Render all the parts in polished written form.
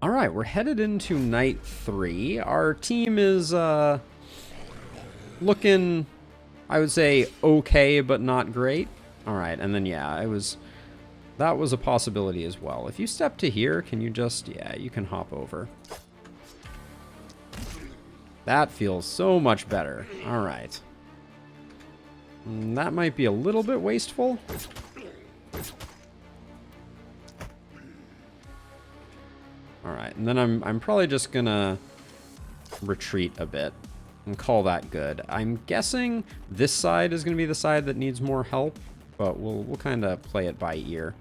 All right, we're headed into night 3. Our team is looking, I would say, okay, but not great. All right, and then yeah, that was a possibility as well. If you step to here, can you just, yeah, you can hop over. That feels so much better. All right. That might be a little bit wasteful. All right, and then I'm probably just gonna retreat a bit and call that good. I'm guessing this side is gonna be the side that needs more help, but we'll kind of play it by ear.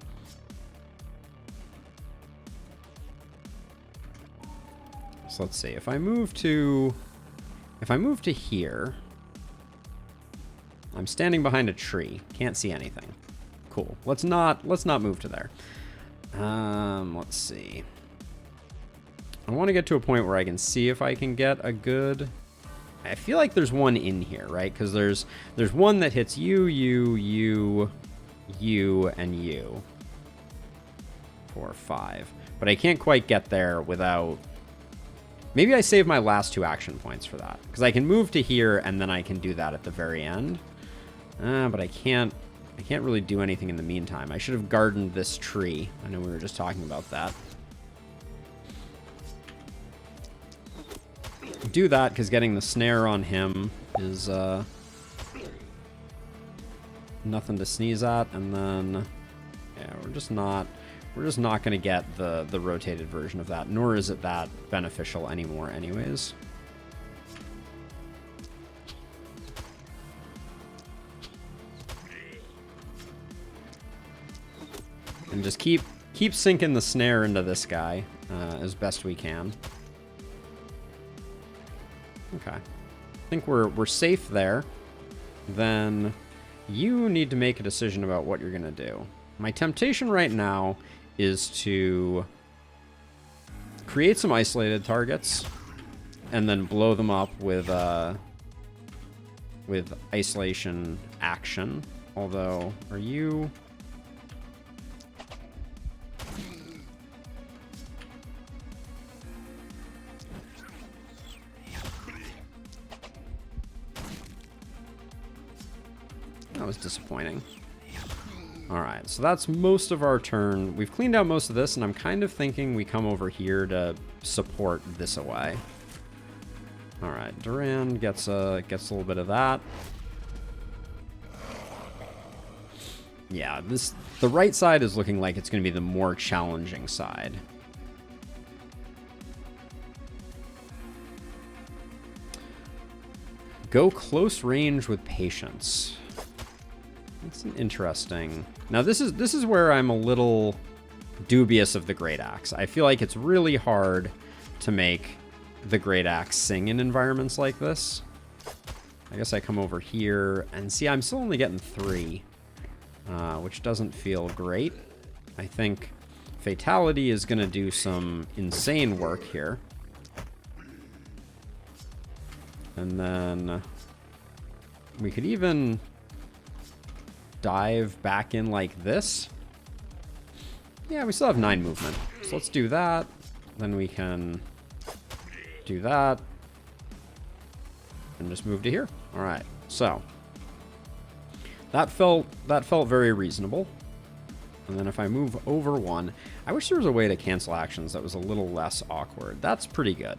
So let's see. If I move to here, I'm standing behind a tree. Can't see anything. Cool. Let's not move to there. Let's see. I want to get to a point where I can see if I can get a good... I feel like there's one in here, right? Because there's one that hits you, and you. 4, 5. But I can't quite get there without... Maybe I save my last 2 action points for that. Because I can move to here, and then I can do that at the very end. But I can't really do anything in the meantime. I should have gardened this tree. I know we were just talking about that. Do that, because getting the snare on him is nothing to sneeze at, and then yeah, we're just not going to get the rotated version of that, nor is it that beneficial anymore anyways. And just keep sinking the snare into this guy as best we can. Okay. I think we're safe there. Then you need to make a decision about what you're going to do. My temptation right now is to create some isolated targets and then blow them up with isolation action. Although, are you... That was disappointing. Alright, so that's most of our turn. We've cleaned out most of this, and I'm kind of thinking we come over here to support this away. Alright, Duran gets a little bit of that. Yeah, the right side is looking like it's going to be the more challenging side. Go close range with patience. That's an interesting... Now, this is where I'm a little dubious of the Great Axe. I feel like it's really hard to make the Great Axe sing in environments like this. I guess I come over here, and see, I'm still only getting 3, which doesn't feel great. I think Fatality is going to do some insane work here. And then we could even... dive back in like this. Yeah, we still have 9 movement. So let's do that. Then we can do that. And just move to here. Alright, so. That felt very reasonable. And then if I move over 1, I wish there was a way to cancel actions that was a little less awkward. That's pretty good.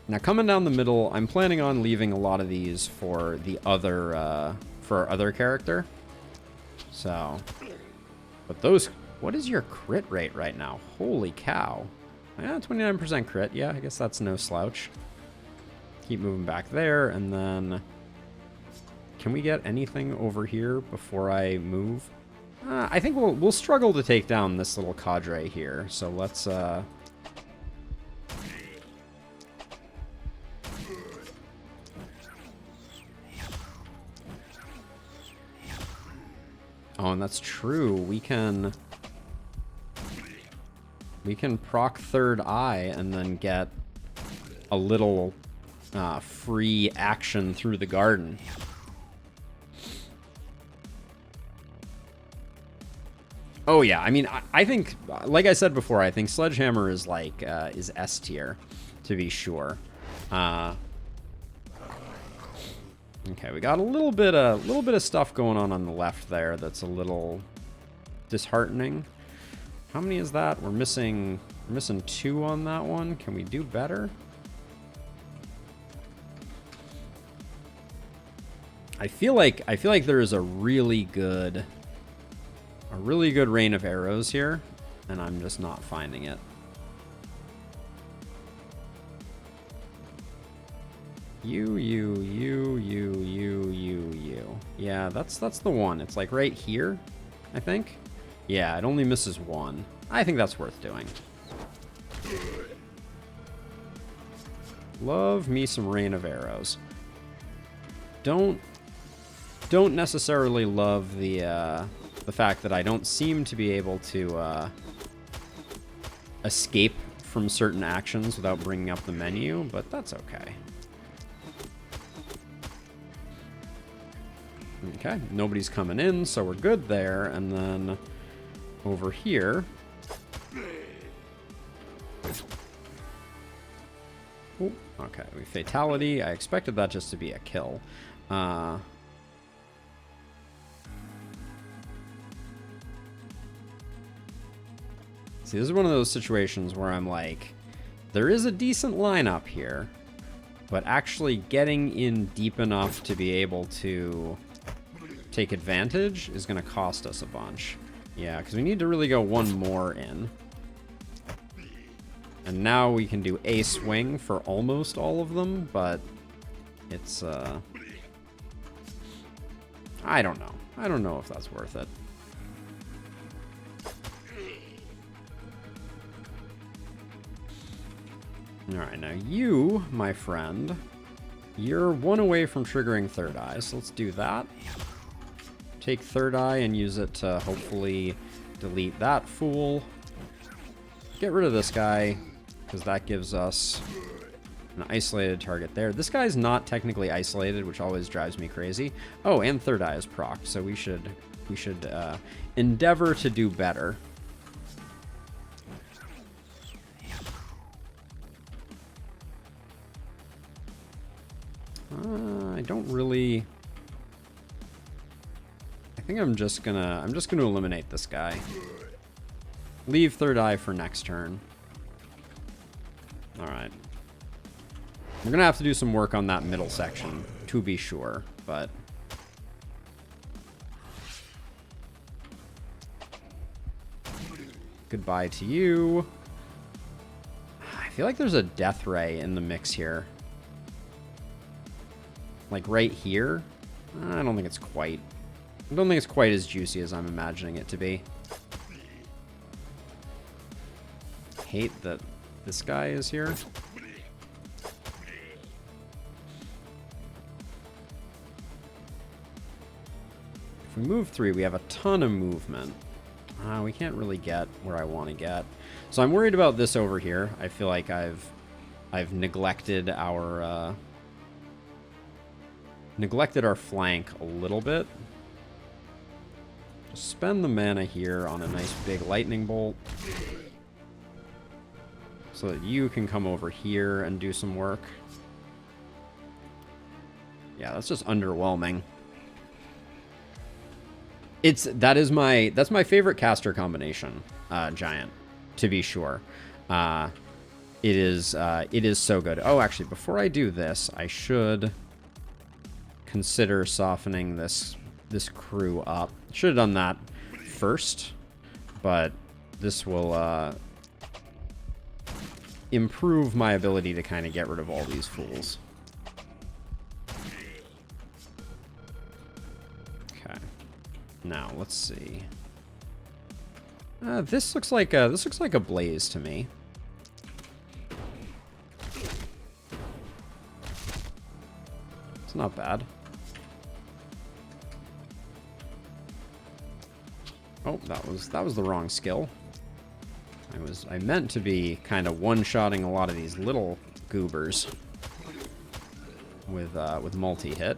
Now, coming down the middle, I'm planning on leaving a lot of these for the other, for our other character. So, but those, what is your crit rate right now? Holy cow. Yeah, 29% crit. Yeah, I guess that's no slouch. Keep moving back there, and then... Can we get anything over here before I move? I think we'll struggle to take down this little cadre here, so let's, Oh, and that's true. We can proc Third Eye and then get a little free action through the garden. Oh yeah, I mean, I think, like I said before, I think Sledgehammer is like is S tier, to be sure. Okay, we got a little bit of stuff going on the left there that's a little disheartening. How many is that? We're missing 2 on that one. Can we do better? I feel like there is a really good rain of arrows here, and I'm just not finding it. You. Yeah, that's the one. It's like right here, I think. Yeah, it only misses 1. I think that's worth doing. Love me some rain of arrows. Don't necessarily love the fact that I don't seem to be able to escape from certain actions without bringing up the menu, but that's okay. Okay, nobody's coming in, so we're good there. And then over here... Ooh, okay, we fatality. I expected that just to be a kill. See, this is one of those situations where I'm like, there is a decent lineup here, but actually getting in deep enough to be able to take advantage is going to cost us a bunch. Yeah, because we need to really go one more in. And now we can do a swing for almost all of them, but it's, I don't know. I don't know if that's worth it. Alright, now you, my friend, you're 1 away from triggering Third Eye, so let's do that. Take Third Eye and use it to hopefully delete that fool. Get rid of this guy, because that gives us an isolated target there. This guy's not technically isolated, which always drives me crazy. Oh, and Third Eye is procced, so we should endeavor to do better. I don't really... I think I'm just gonna eliminate this guy. Leave Third Eye for next turn. Alright. We're gonna have to do some work on that middle section, to be sure, but... Goodbye to you. I feel like there's a Death Ray in the mix here. Like right here? I don't think it's quite... I don't think it's quite as juicy as I'm imagining it to be. Hate that this guy is here. If we move 3, we have a ton of movement. We can't really get where I want to get. So I'm worried about this over here. I feel like I've neglected our flank a little bit. Just spend the mana here on a nice big lightning bolt so that you can come over here and do some work. Yeah, that's just underwhelming. That's my favorite caster combination, Giant, to be sure. It is so good. Oh, actually, before I do this, I should consider softening this crew up. Should have done that first, but this will improve my ability to kind of get rid of all these fools. Okay. Now let's see. This looks like a blaze to me. It's not bad. Oh, that was the wrong skill. I meant to be kind of one-shotting a lot of these little goobers. with multi-hit.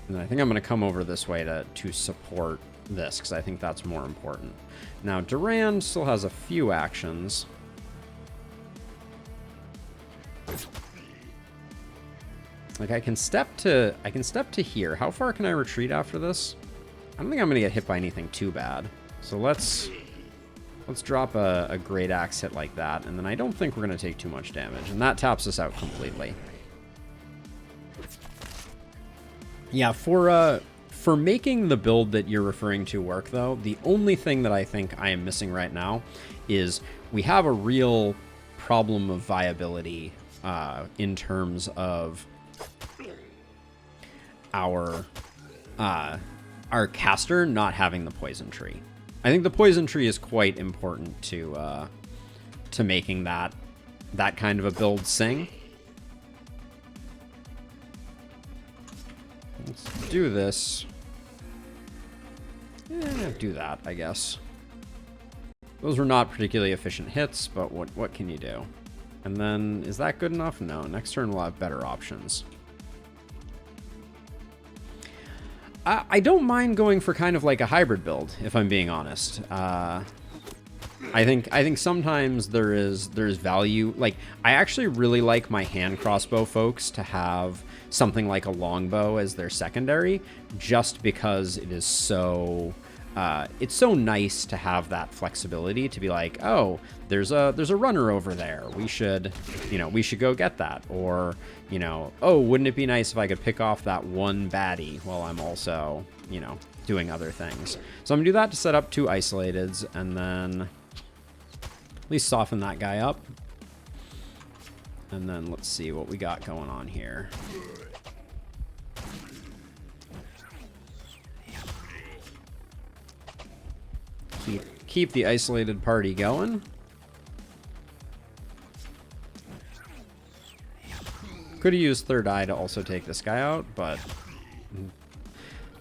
And I think I'm going to come over this way to support this, because I think that's more important. Now, Durand still has a few actions. Like, I can step to here. How far can I retreat after this? I don't think I'm going to get hit by anything too bad. So let's drop a Great Axe hit like that, and then I don't think we're going to take too much damage, and that taps us out completely. Yeah, for making the build that you're referring to work, though, the only thing that I think I am missing right now is we have a real problem of viability in terms of our caster not having the poison tree. I think the poison tree is quite important to making that kind of a build sing. Let's do this. Yeah, do that, I guess. Those were not particularly efficient hits, but what can you do? And then, is that good enough? No, next turn we'll have better options. I don't mind going for kind of like a hybrid build, if I'm being honest. I think sometimes there's value. Like, I actually really like my hand crossbow folks to have something like a longbow as their secondary, just because it is so it's so nice to have that flexibility to be like, oh, there's a runner over there. We should go get that. Or, oh, wouldn't it be nice if I could pick off that one baddie while I'm also, doing other things. So I'm gonna do that to set up 2 isolateds, and then at least soften that guy up. And then let's see what we got going on here. Keep the isolated party going. Could have used Third Eye to also take this guy out, but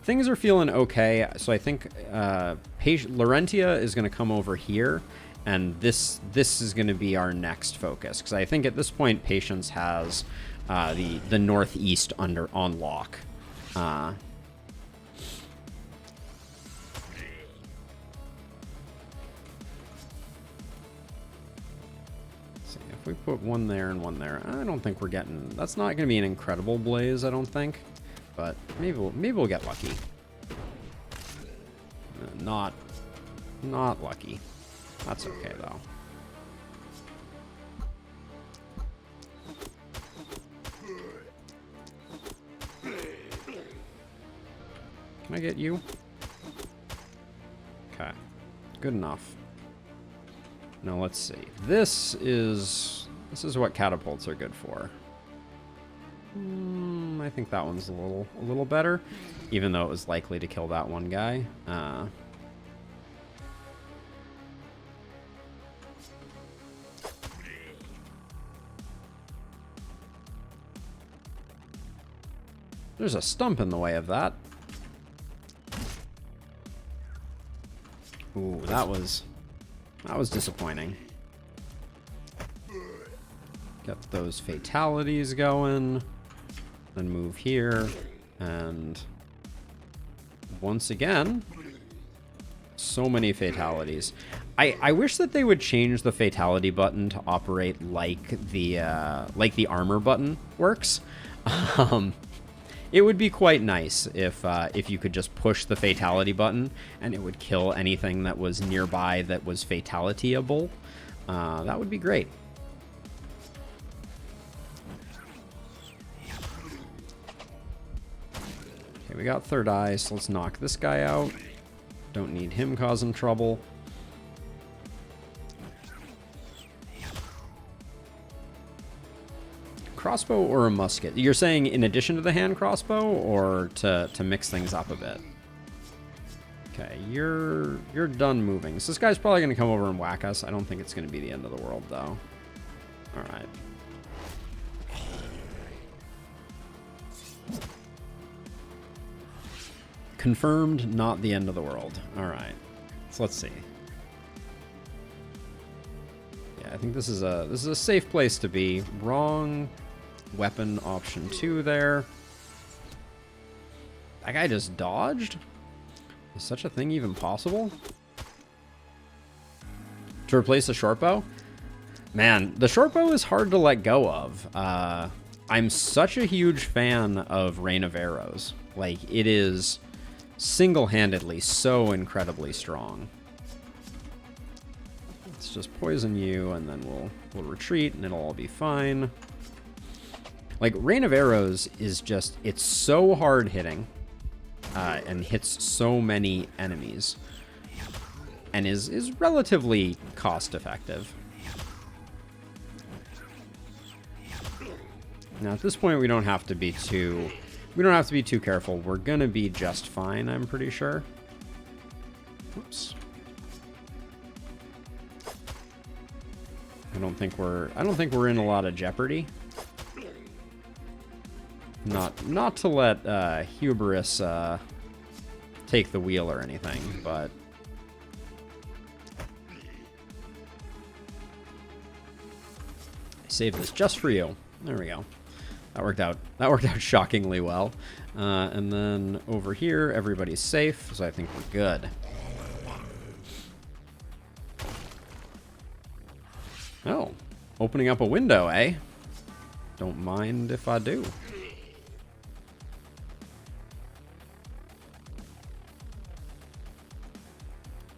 things are feeling okay. So I think Laurentia is going to come over here, and this is going to be our next focus, because I think at this point Patience has the northeast on lock. We put one there and one there. I don't think we're getting... That's not going to be an incredible blaze, I don't think. But maybe we'll get lucky. Not lucky. That's okay, though. Can I get you? Okay. Good enough. Now let's see. This is what catapults are good for. I think that one's a little better, even though it was likely to kill that one guy. There's a stump in the way of that. Ooh, that was disappointing. Get those fatalities going. Then move here. And once again, so many fatalities. I wish that they would change the fatality button to operate like the armor button works. It would be quite nice if you could just push the fatality button and it would kill anything that was nearby that was fatalityable. That would be great. Okay, we got Third Eye, so let's knock this guy out. Don't need him causing trouble. Crossbow or a musket? You're saying in addition to the hand crossbow, or to mix things up a bit? Okay, you're done moving. So this guy's probably going to come over and whack us. I don't think it's going to be the end of the world, though. All right. Confirmed, not the end of the world. All right. So let's see. I think this is a safe place to be. Wrong weapon option 2 there. That guy just dodged? Is such a thing even possible? To replace the short bow? Man, the short bow is hard to let go of. I'm such a huge fan of Rain of Arrows. Like, it is single-handedly so incredibly strong. Let's just poison you, and then we'll retreat, and it'll all be fine. Like, Rain of Arrows is just, it's so hard-hitting, and hits so many enemies, and is relatively cost-effective. Now, at this point, we don't have to be too careful. We're gonna be just fine, I'm pretty sure. Oops. I don't think we're in a lot of jeopardy. Not to let hubris take the wheel or anything, but I saved this just for you. There we go. That worked out shockingly well. And then over here, everybody's safe, so I think we're good. Oh, opening up a window, eh? Don't mind if I do.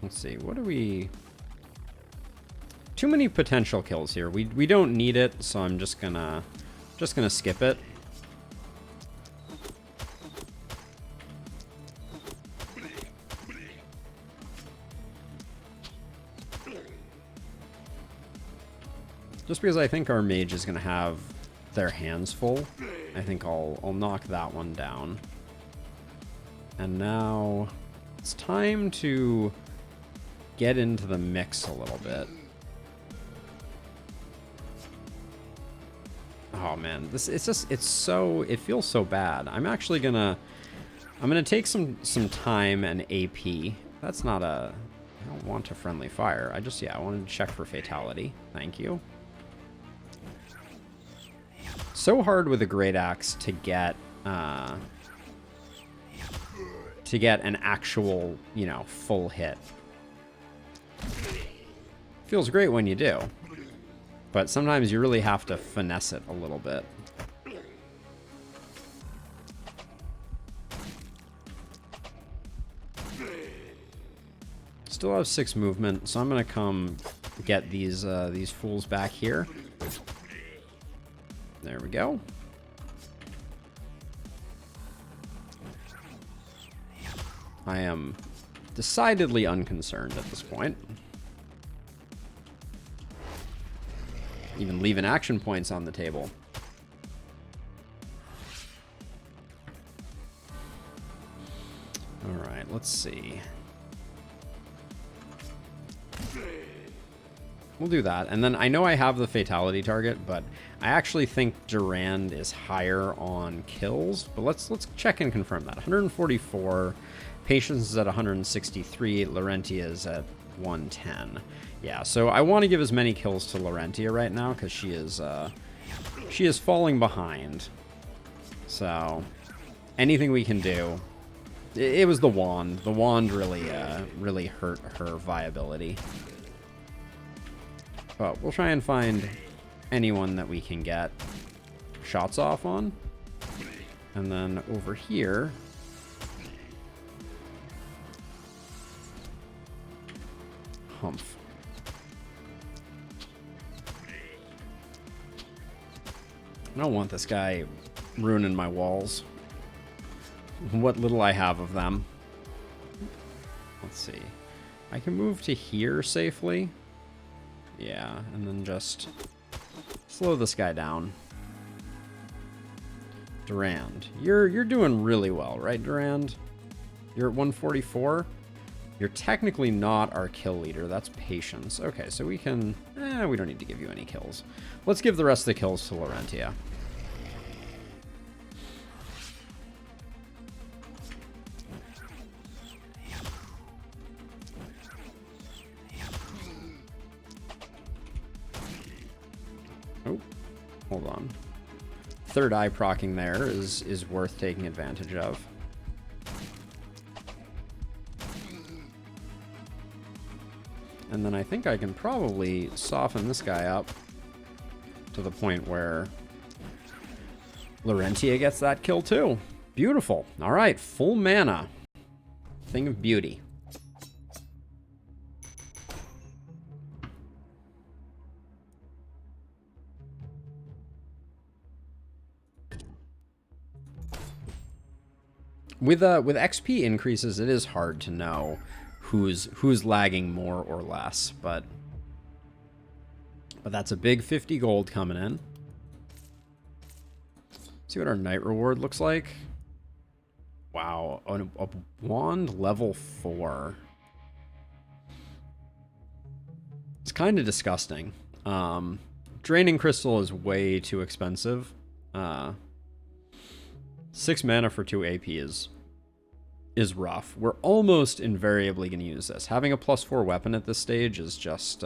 Let's see, what do we... Too many potential kills here. We don't need it, so I'm just gonna skip it. Just because I think our mage is gonna have their hands full, I think I'll knock that one down. And now it's time to get into the mix a little bit. Oh man, it feels so bad. I'm gonna take some time and AP. That's not a, I don't want a friendly fire. I wanted to check for fatality. Thank you. So hard with a great axe to get an actual, full hit. Feels great when you do. But sometimes you really have to finesse it a little bit. Still have 6 movement, so I'm gonna come get these fools back here. There we go. I am decidedly unconcerned at this point. Even leaving action points on the table. Alright, let's see. We'll do that. And then I know I have the fatality target, but I actually think Durand is higher on kills. But let's check and confirm that. 144. Patience is at 163. Larentia is at 110. Yeah, so I want to give as many kills to Larentia right now because she is falling behind. So anything we can do. It was the wand. The wand really hurt her viability. But we'll try and find anyone that we can get shots off on. And then over here, Humph. I don't want this guy ruining my walls. What little I have of them. Let's see. I can move to here safely. Yeah, and then just slow this guy down. Durand. You're doing really well, right, Durand? You're at 144. You're technically not our kill leader. That's Patience. Okay, so we can... we don't need to give you any kills. Let's give the rest of the kills to Larentia. hold on. Third eye procking there is worth taking advantage of. And then I think I can probably soften this guy up to the point where Laurentia gets that kill too. Beautiful. All right, full mana. Thing of beauty. With XP increases, it is hard to know who's lagging more or less, but that's a big 50 gold coming in. See what our night reward looks like. Wow, a wand level 4. It's kind of disgusting. Draining crystal is way too expensive. 6 mana for 2 AP is rough. We're almost invariably going to use this. Having a +4 weapon at this stage is just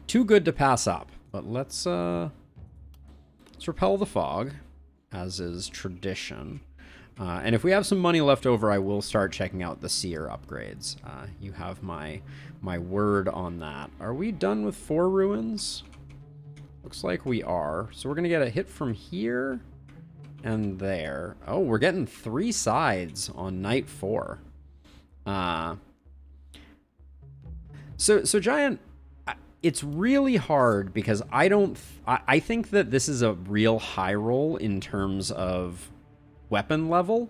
too good to pass up. But let's repel the fog, as is tradition. And if we have some money left over, I will start checking out the seer upgrades. You have my word on that. Are we done with 4 ruins? Looks like we are. So we're going to get a hit from here and there. Oh, we're getting 3 sides on night 4. So Giant, it's really hard because I think that this is a real high roll in terms of weapon level.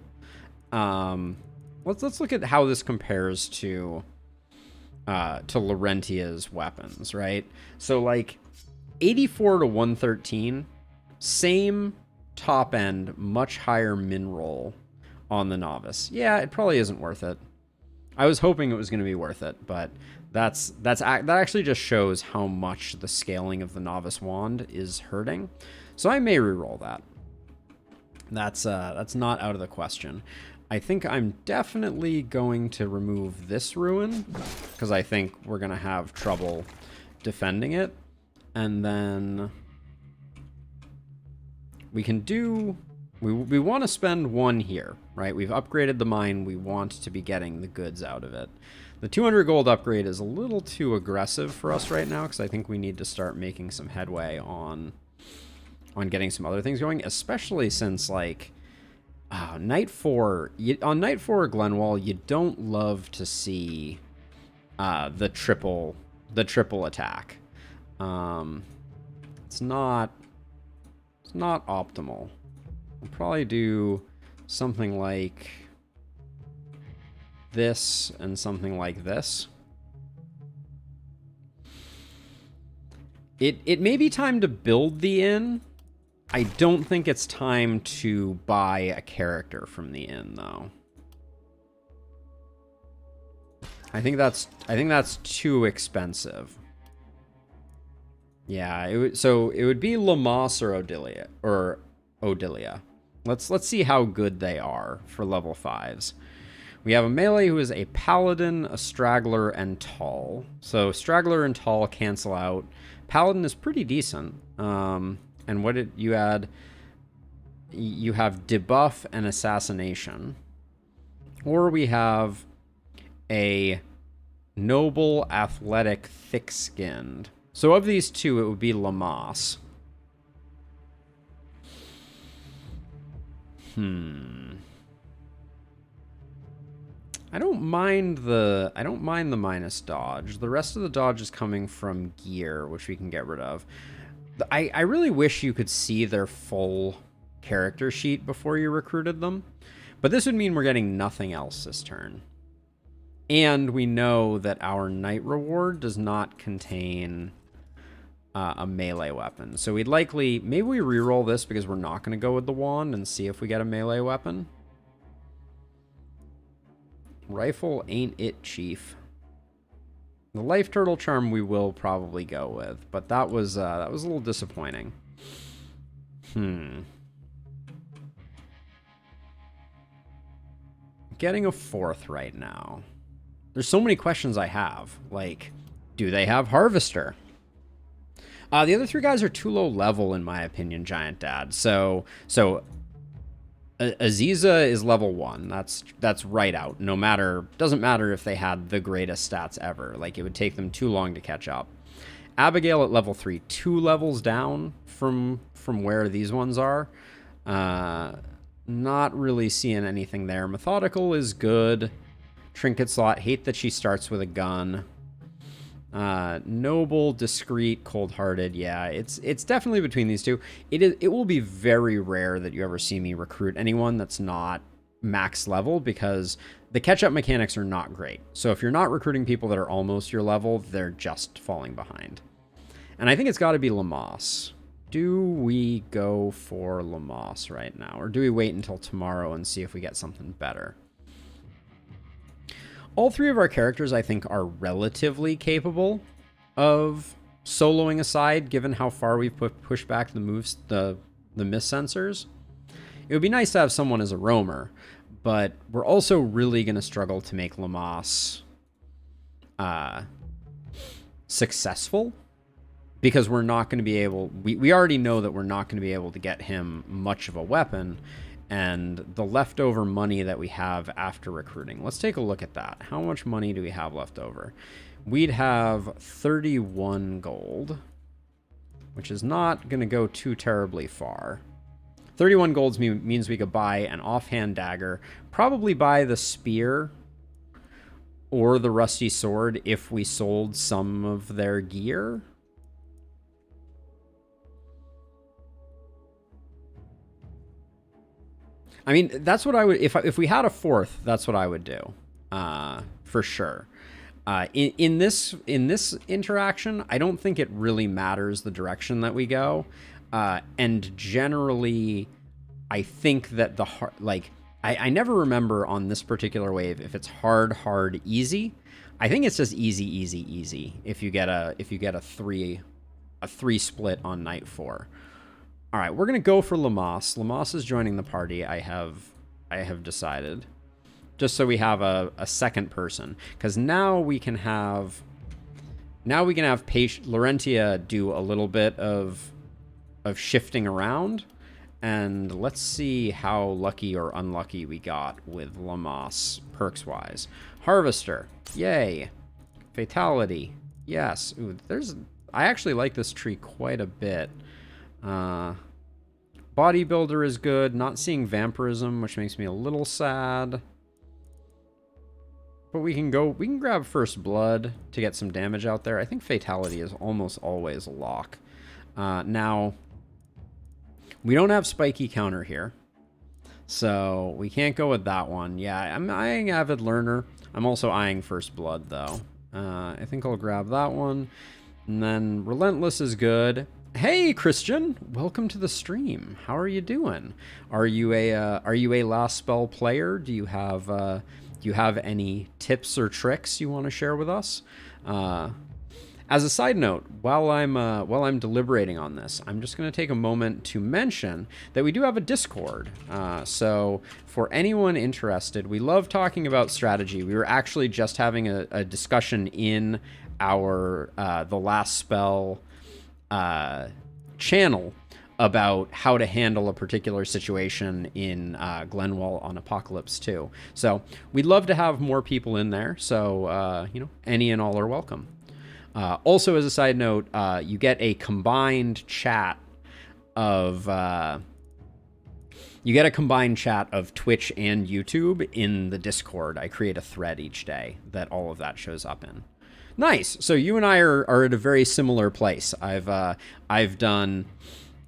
Let's look at how this compares to Laurentia's weapons, right? So like 84 to 113, same top end, much higher min roll on the novice. Yeah, it probably isn't worth it. I was hoping it was going to be worth it, but that actually just shows how much the scaling of the novice wand is hurting. So I may reroll that. That's not out of the question. I think I'm definitely going to remove this ruin because I think we're going to have trouble defending it. And then we can do... We want to spend 1 here, right? We've upgraded the mine. We want to be getting the goods out of it. The 200 gold upgrade is a little too aggressive for us right now because I think we need to start making some headway on getting some other things going, especially since, like, Night 4... on Night 4 Glenwall, you don't love to see the triple attack. It's not optimal. We'll probably do something like this and something like this. It may be time to build the inn. I don't think it's time to buy a character from the inn, though. I think that's too expensive. Yeah, it would be Lamas or Odilia. Let's see how good they are for level 5s. We have a melee who is a paladin, a straggler, and tall. So straggler and tall cancel out. Paladin is pretty decent. And what did you add? You have debuff and assassination. Or we have a noble, athletic, thick-skinned. So of these two, it would be Lamas. I don't mind the minus dodge. The rest of the dodge is coming from gear, which we can get rid of. I really wish you could see their full character sheet before you recruited them. But this would mean we're getting nothing else this turn. And we know that our night reward does not contain a melee weapon. So we'd likely... Maybe we reroll this because we're not going to go with the wand and see if we get a melee weapon. Rifle ain't it, Chief. The Life Turtle Charm we will probably go with, but that was a little disappointing. Getting a 4th right now. There's so many questions I have. Like, do they have Harvester? The other three guys are too low level, in my opinion, Giant Dad. So Aziza is level 1. That's right out. Doesn't matter if they had the greatest stats ever. Like, it would take them too long to catch up. Abigail at level 3, 2 levels down from where these ones are. Not really seeing anything there. Methodical is good. Trinket Slot, hate that she starts with a gun. Noble, discreet, cold-hearted. Yeah, it's definitely between these two. It will be very rare that you ever see me recruit anyone that's not max level, because the catch-up mechanics are not great. So if you're not recruiting people that are almost your level, they're just falling behind. And I think it's got to be Lamos. Do we go for Lamos right now, or do we wait until tomorrow and see if we get something better? All three of our characters, I think, are relatively capable of soloing aside, given how far we've pushed back the moves, the miss sensors. It would be nice to have someone as a roamer, but we're also really going to struggle to make Lamos successful, because we're not going to be able... We already know that we're not going to be able to get him much of a weapon, and the leftover money that we have after recruiting. Let's take a look at that. How much money do we have left over? We'd have 31 gold, which is not going to go too terribly far. 31 golds means we could buy an offhand dagger, probably buy the spear or the rusty sword if we sold some of their gear. I mean, that's what I would... If we had a fourth, that's what I would do, for sure. In this interaction, I don't think it really matters the direction that we go. And generally, I think that I never remember on this particular wave if it's hard, easy. I think it's just easy. If you get a three split on night 4. All right, we're gonna go for Lamos. Lamos is joining the party. I have decided, just so we have a second person, because now we can have Laurentia do a little bit of shifting around, and let's see how lucky or unlucky we got with Lamos perks wise. Harvester, yay! Fatality, yes. Ooh, I actually like this tree quite a bit. Bodybuilder is good. Not seeing vampirism, which makes me a little sad. But we can grab First Blood to get some damage out there. I think Fatality is almost always a lock. Now, we don't have Spiky counter here, so we can't go with that one. Yeah, I'm eyeing Avid Learner. I'm also eyeing First Blood, though. I think I'll grab that one. And then Relentless is good. Hey, Christian, welcome to the stream. How are you doing? Are you a last spell player? Do you have any tips or tricks you want to share with us? As a side note, while I'm deliberating on this, I'm just going to take a moment to mention that we do have a Discord. So for anyone interested, we love talking about strategy. We were actually just having a discussion in our the last spell channel about how to handle a particular situation in Glenwall on Apocalypse 2. So we'd love to have more people in there. So, any and all are welcome. Also, as a side note, you get a combined chat of Twitch and YouTube in the Discord. I create a thread each day that all of that shows up in. Nice. So you and I are at a very similar place. I've done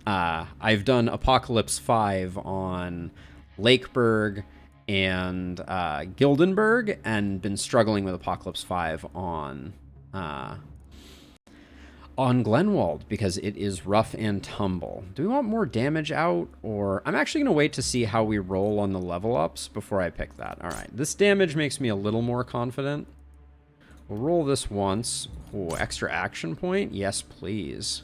Apocalypse 5 on Lakeburg and Gildenberg, and been struggling with Apocalypse 5 on Glenwald because it is rough and tumble. Do we want more damage out, or I'm actually going to wait to see how we roll on the level ups before I pick that. All right, this damage makes me a little more confident. We'll roll this once. Ooh, extra action point? Yes, please.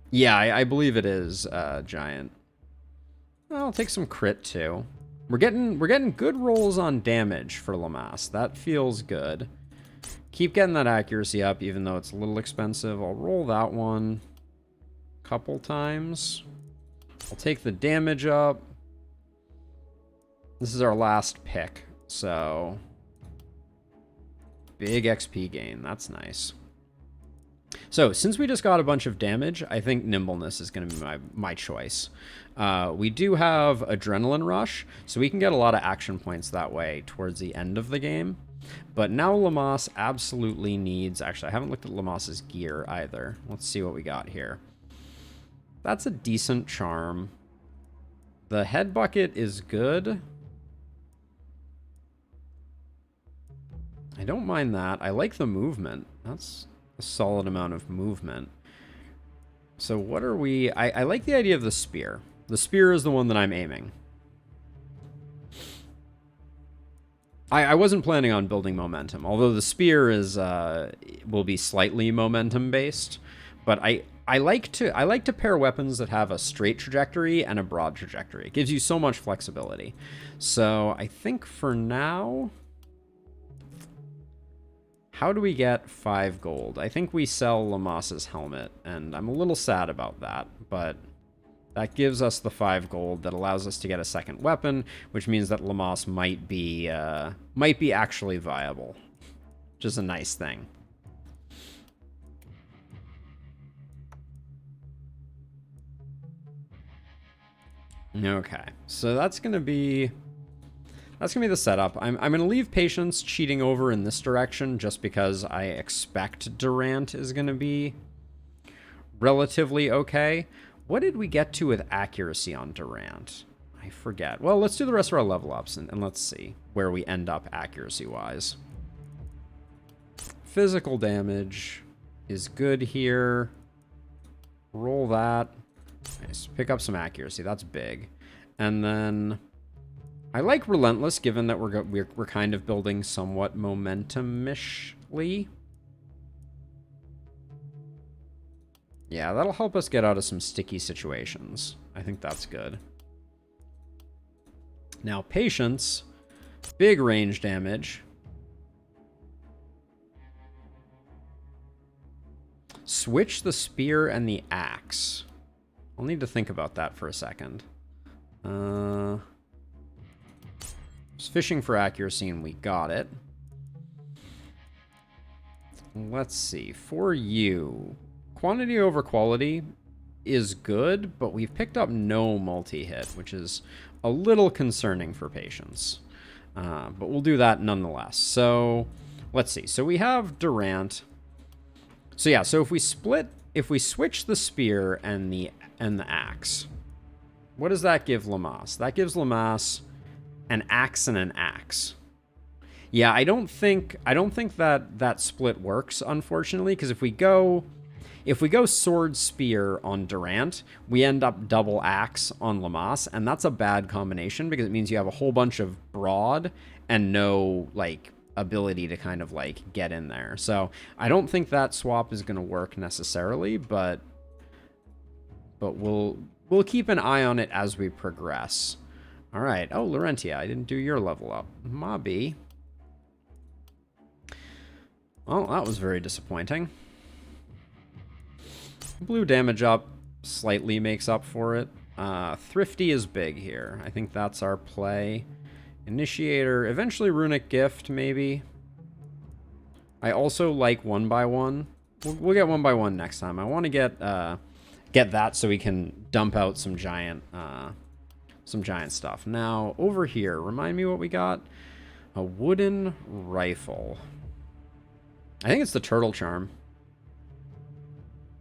Yeah, I believe it is, Giant. I'll take some crit, too. We're getting good rolls on damage for Lamass. That feels good. Keep getting that accuracy up, even though it's a little expensive. I'll roll that one a couple times. I'll take the damage up. This is our last pick, so big XP gain. That's nice. So, since we just got a bunch of damage, I think Nimbleness is going to be my choice. We do have Adrenaline Rush, so we can get a lot of action points that way towards the end of the game. But now Lammas absolutely needs... Actually, I haven't looked at Lammas's gear either. Let's see what we got here. That's a decent charm. The head bucket is good. I don't mind that. I like the movement. That's a solid amount of movement. So what are we... I like the idea of the spear. The spear is the one that I'm aiming. I wasn't planning on building momentum, although the spear is will be slightly momentum based. But I like to pair weapons that have a straight trajectory and a broad trajectory. It gives you so much flexibility. So I think for now, how do we get 5 gold? I think we sell Lammas's helmet, and I'm a little sad about that, but that gives us the 5 gold that allows us to get a second weapon, which means that Lammas might be actually viable, which is a nice thing. Okay, so that's gonna be the setup. I'm gonna leave Patience cheating over in this direction just because I expect Durant is gonna be relatively okay. What did we get to with accuracy on Durant? I forget. Well, let's do the rest of our level ups and let's see where we end up accuracy-wise. Physical damage is good here. Roll that. Nice. Pick up some accuracy. That's big. And then I like Relentless, given that we're kind of building somewhat momentum-ishly. Yeah, that'll help us get out of some sticky situations. I think that's good. Now, Patience, big range damage. Switch the spear and the axe. I'll need to think about that for a second. Was fishing for accuracy and we got it. Let's see. For you, quantity over quality is good, but we've picked up no multi-hit, which is a little concerning for Patience. But we'll do that nonetheless. So let's see. So we have Durant. So yeah, so if we switch the spear and the axe, what does that give Lammas? That gives Lammas an axe and an axe. Yeah, I don't think that split works, unfortunately, because if we go sword spear on Durant, we end up double axe on Lammas, and that's a bad combination because it means you have a whole bunch of broad and no like ability to kind of like get in there. So I don't think that swap is going to work necessarily, but we'll keep an eye on it as we progress. All right. Oh, Laurentia, I didn't do your level up. Mobby. Well, that was very disappointing. Blue damage up slightly makes up for it. Thrifty is big here. I think that's our play. Initiator, eventually Runic Gift, maybe. I also like 1x1. We'll get 1x1 next time. I want to get that so we can dump out some giant stuff. Now, over here, remind me what we got. A wooden rifle. I think it's the turtle charm.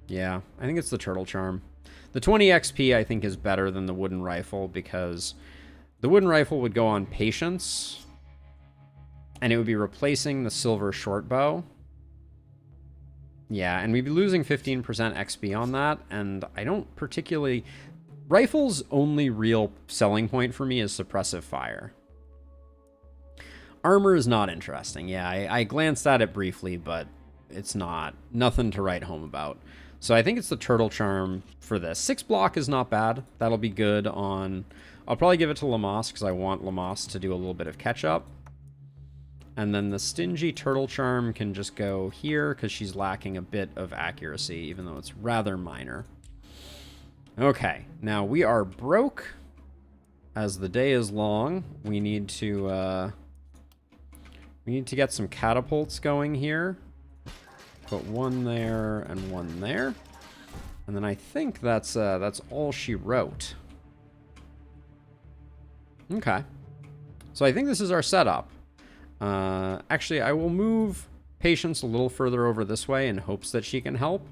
Yeah, I think it's the turtle charm. The 20 XP, I think, is better than the wooden rifle because the wooden rifle would go on Patience, and it would be replacing the silver short bow. Yeah, and we'd be losing 15% XP on that, and I don't particularly... Rifle's only real selling point for me is suppressive fire. Armor is not interesting. Yeah, I glanced at it briefly, but it's nothing to write home about. So I think it's the turtle charm for this. 6 block is not bad. That'll be good on... I'll probably give it to Lammas because I want Lammas to do a little bit of catch up. And then the stingy turtle charm can just go here because she's lacking a bit of accuracy, even though it's rather minor. Okay, now we are broke. As the day is long, we need to get some catapults going here. Put one there and one there. And then I think that's all she wrote. Okay. So I think this is our setup. Actually, I will move Patience a little further over this way in hopes that she can help.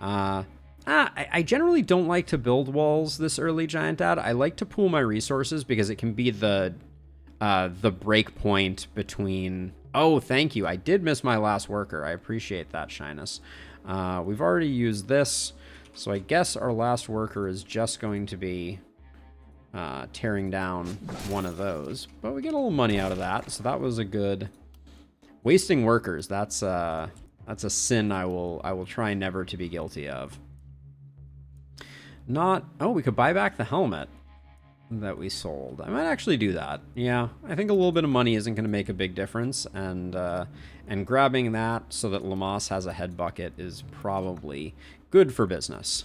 I generally don't like to build walls this early, Giant Dad. I like to pool my resources because it can be the break point between... Oh, thank you. I did miss my last worker. I appreciate that, Shyness. We've already used this, so I guess our last worker is just going to be tearing down one of those. But we get a little money out of that, so that was a good... Wasting workers, that's a sin I will try never to be guilty of. Oh, we could buy back the helmet that we sold. I might actually do that. Yeah, I think a little bit of money isn't going to make a big difference, and grabbing that so that Lamas has a head bucket is probably good for business.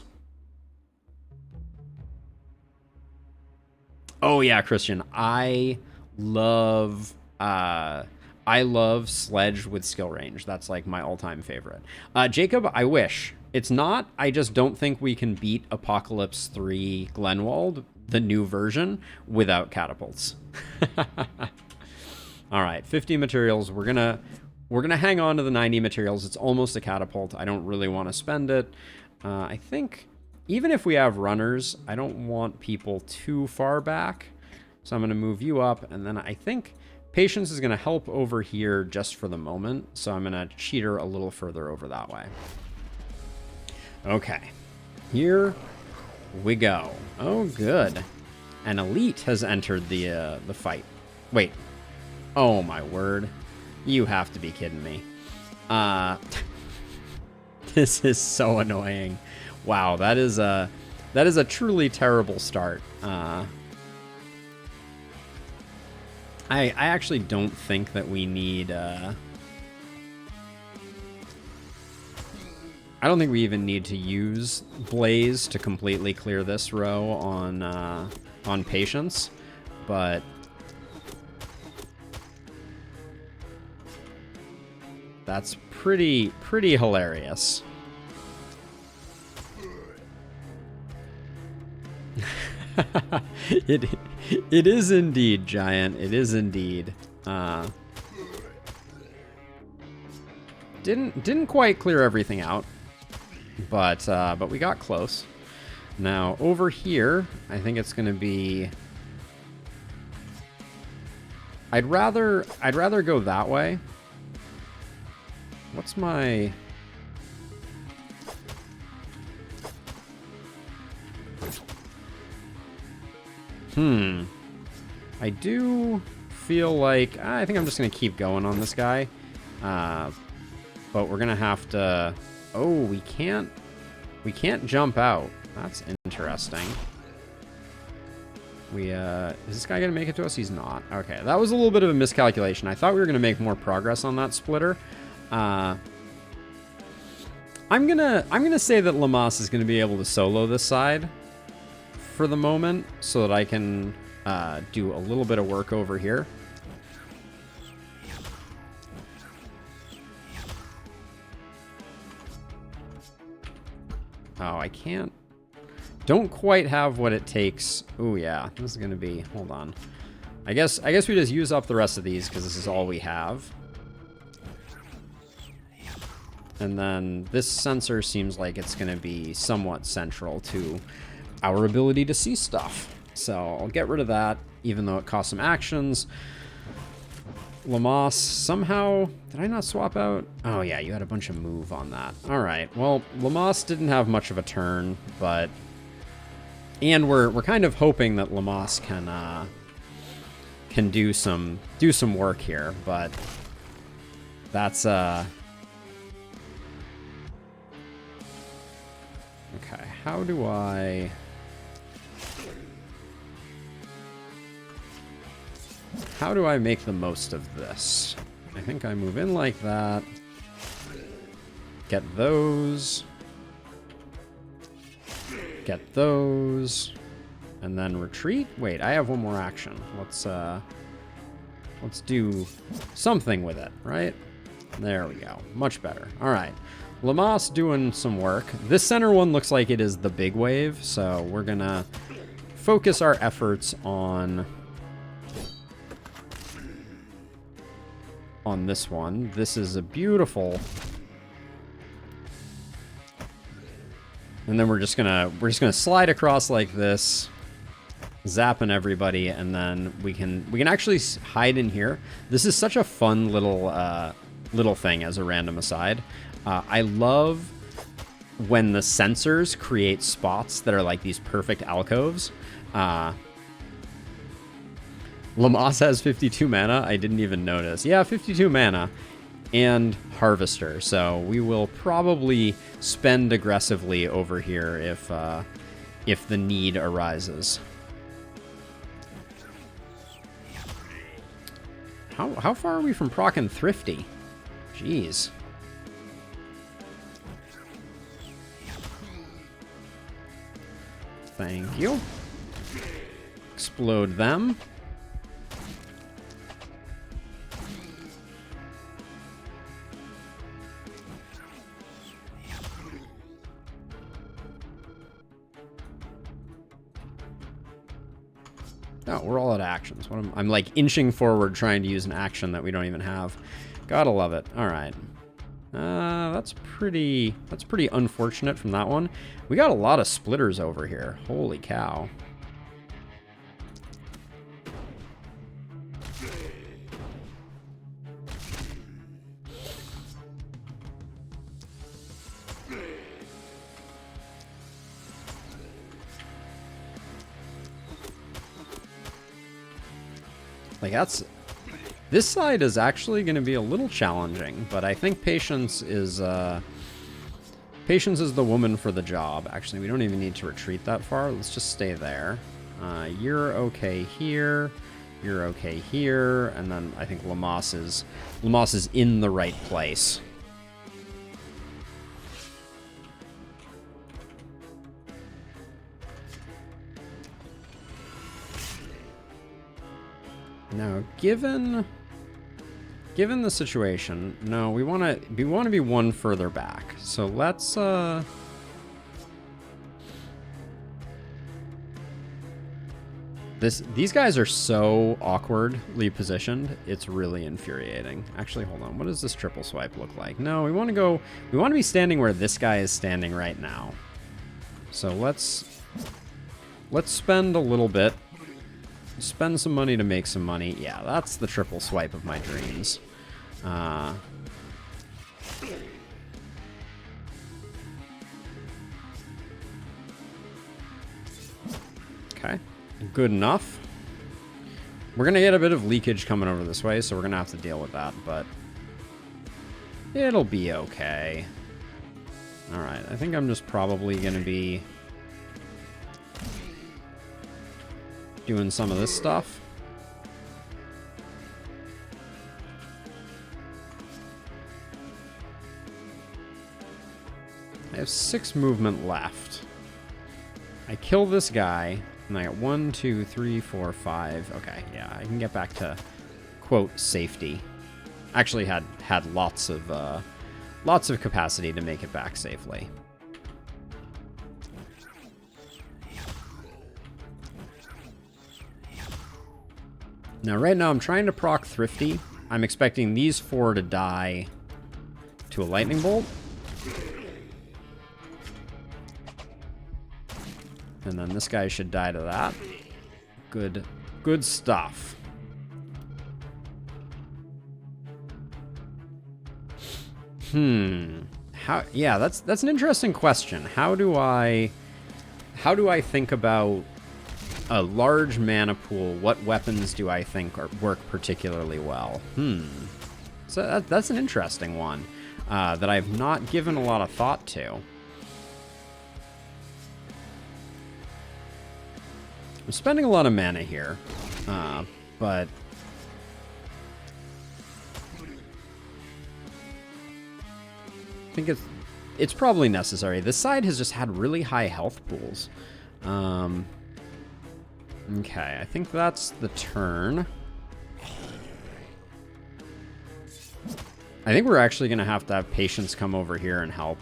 Oh yeah, Christian, I love Sledge with skill range. That's like my all-time favorite. Jacob, I wish. It's not. I just don't think we can beat Apocalypse 3 Glenwald, the new version, without catapults. All right, 50 materials. We're gonna hang on to the 90 materials. It's almost a catapult. I don't really want to spend it. I think even if we have runners, I don't want people too far back. So I'm gonna move you up, and then I think Patience is gonna help over here just for the moment. So I'm gonna cheat her a little further over that way. Okay, here we go. Oh, good. An elite has entered the fight. Wait. Oh, my word. You have to be kidding me. This is so annoying. Wow, that is a truly terrible start. I actually don't think that we need... I don't think we even need to use Blaze to completely clear this row on Patience, but that's pretty hilarious. It is indeed, Giant. It is indeed. Didn't quite clear everything out. But we got close. Now over here, I think it's gonna be. I'd rather go that way. What's my? I do feel like I think I'm just gonna keep going on this guy. But we're gonna have to. Oh, we can't jump out. That's interesting. Is this guy gonna make it to us? He's not. Okay, that was a little bit of a miscalculation. I thought we were gonna make more progress on that splitter. I'm gonna say that Lamas is gonna be able to solo this side for the moment, so that I can do a little bit of work over here. Oh, I can't. Don't quite have what it takes. Oh yeah, this is gonna be. Hold on. I guess we just use up the rest of these because this is all we have. And then this sensor seems like it's gonna be somewhat central to our ability to see stuff. So I'll get rid of that, even though it costs some actions. Lamas, somehow, did I not swap out? Oh yeah, you had a bunch of move on that. All right, well, Lamas didn't have much of a turn, but, and we're kind of hoping that Lamas can do some work here, but that's okay. How do I? how do I make the most of this? I think I move in like that. Get those. Get those. And then retreat? Wait, I have one more action. Let's do something with it, right? There we go. Much better. All right. Lamas doing some work. This center one looks like it is the big wave, so we're gonna focus our efforts on this one. This is a beautiful... And then we're just gonna slide across like this, zapping everybody, and then we can actually hide in here. This is such a fun little thing as a random aside. I love when the sensors create spots that are like these perfect alcoves. Lamas has 52 mana. I didn't even notice. Yeah, 52 mana. And Harvester, so we will probably spend aggressively over here if the need arises. How far are we from procking Thrifty? Jeez. Thank you. Explode them. Oh, we're all out of actions. I'm like inching forward trying to use an action that we don't even have. Gotta love it. All right. That's pretty unfortunate from that one. We got a lot of splitters over here. Holy cow. Like this side is actually going to be a little challenging, but I think patience is the woman for the job. Actually, we don't even need to retreat that far. Let's just stay there. You're okay here. You're okay here, and then I think Lamas is in the right place. Now, given the situation, no, we want to be one further back. So let's these guys are so awkwardly positioned. It's really infuriating. Actually, hold on. What does this triple swipe look like? No, we want to be standing where this guy is standing right now. So let's spend a little bit. Spend some money to make some money. Yeah, that's the triple swipe of my dreams. Okay, good enough. We're going to get a bit of leakage coming over this way, so we're going to have to deal with that, but it'll be okay. All right, I think I'm just probably going to be doing some of this stuff. I have 6 movement left. I kill this guy, and I got 1, 2, 3, 4, 5. Okay, yeah, I can get back to quote safety. Actually, had lots of capacity to make it back safely. Now, right now, I'm trying to proc Thrifty. I'm expecting these 4 to die to a lightning bolt. And then this guy should die to that. Good stuff. Yeah, that's an interesting question. How do I think about a large mana pool? What weapons do I think work particularly well? So that's an interesting one that I've not given a lot of thought to. I'm spending a lot of mana here, but think it's probably necessary. This side has just had really high health pools. Okay, I think that's the turn. I think we're actually going to have patience come over here and help.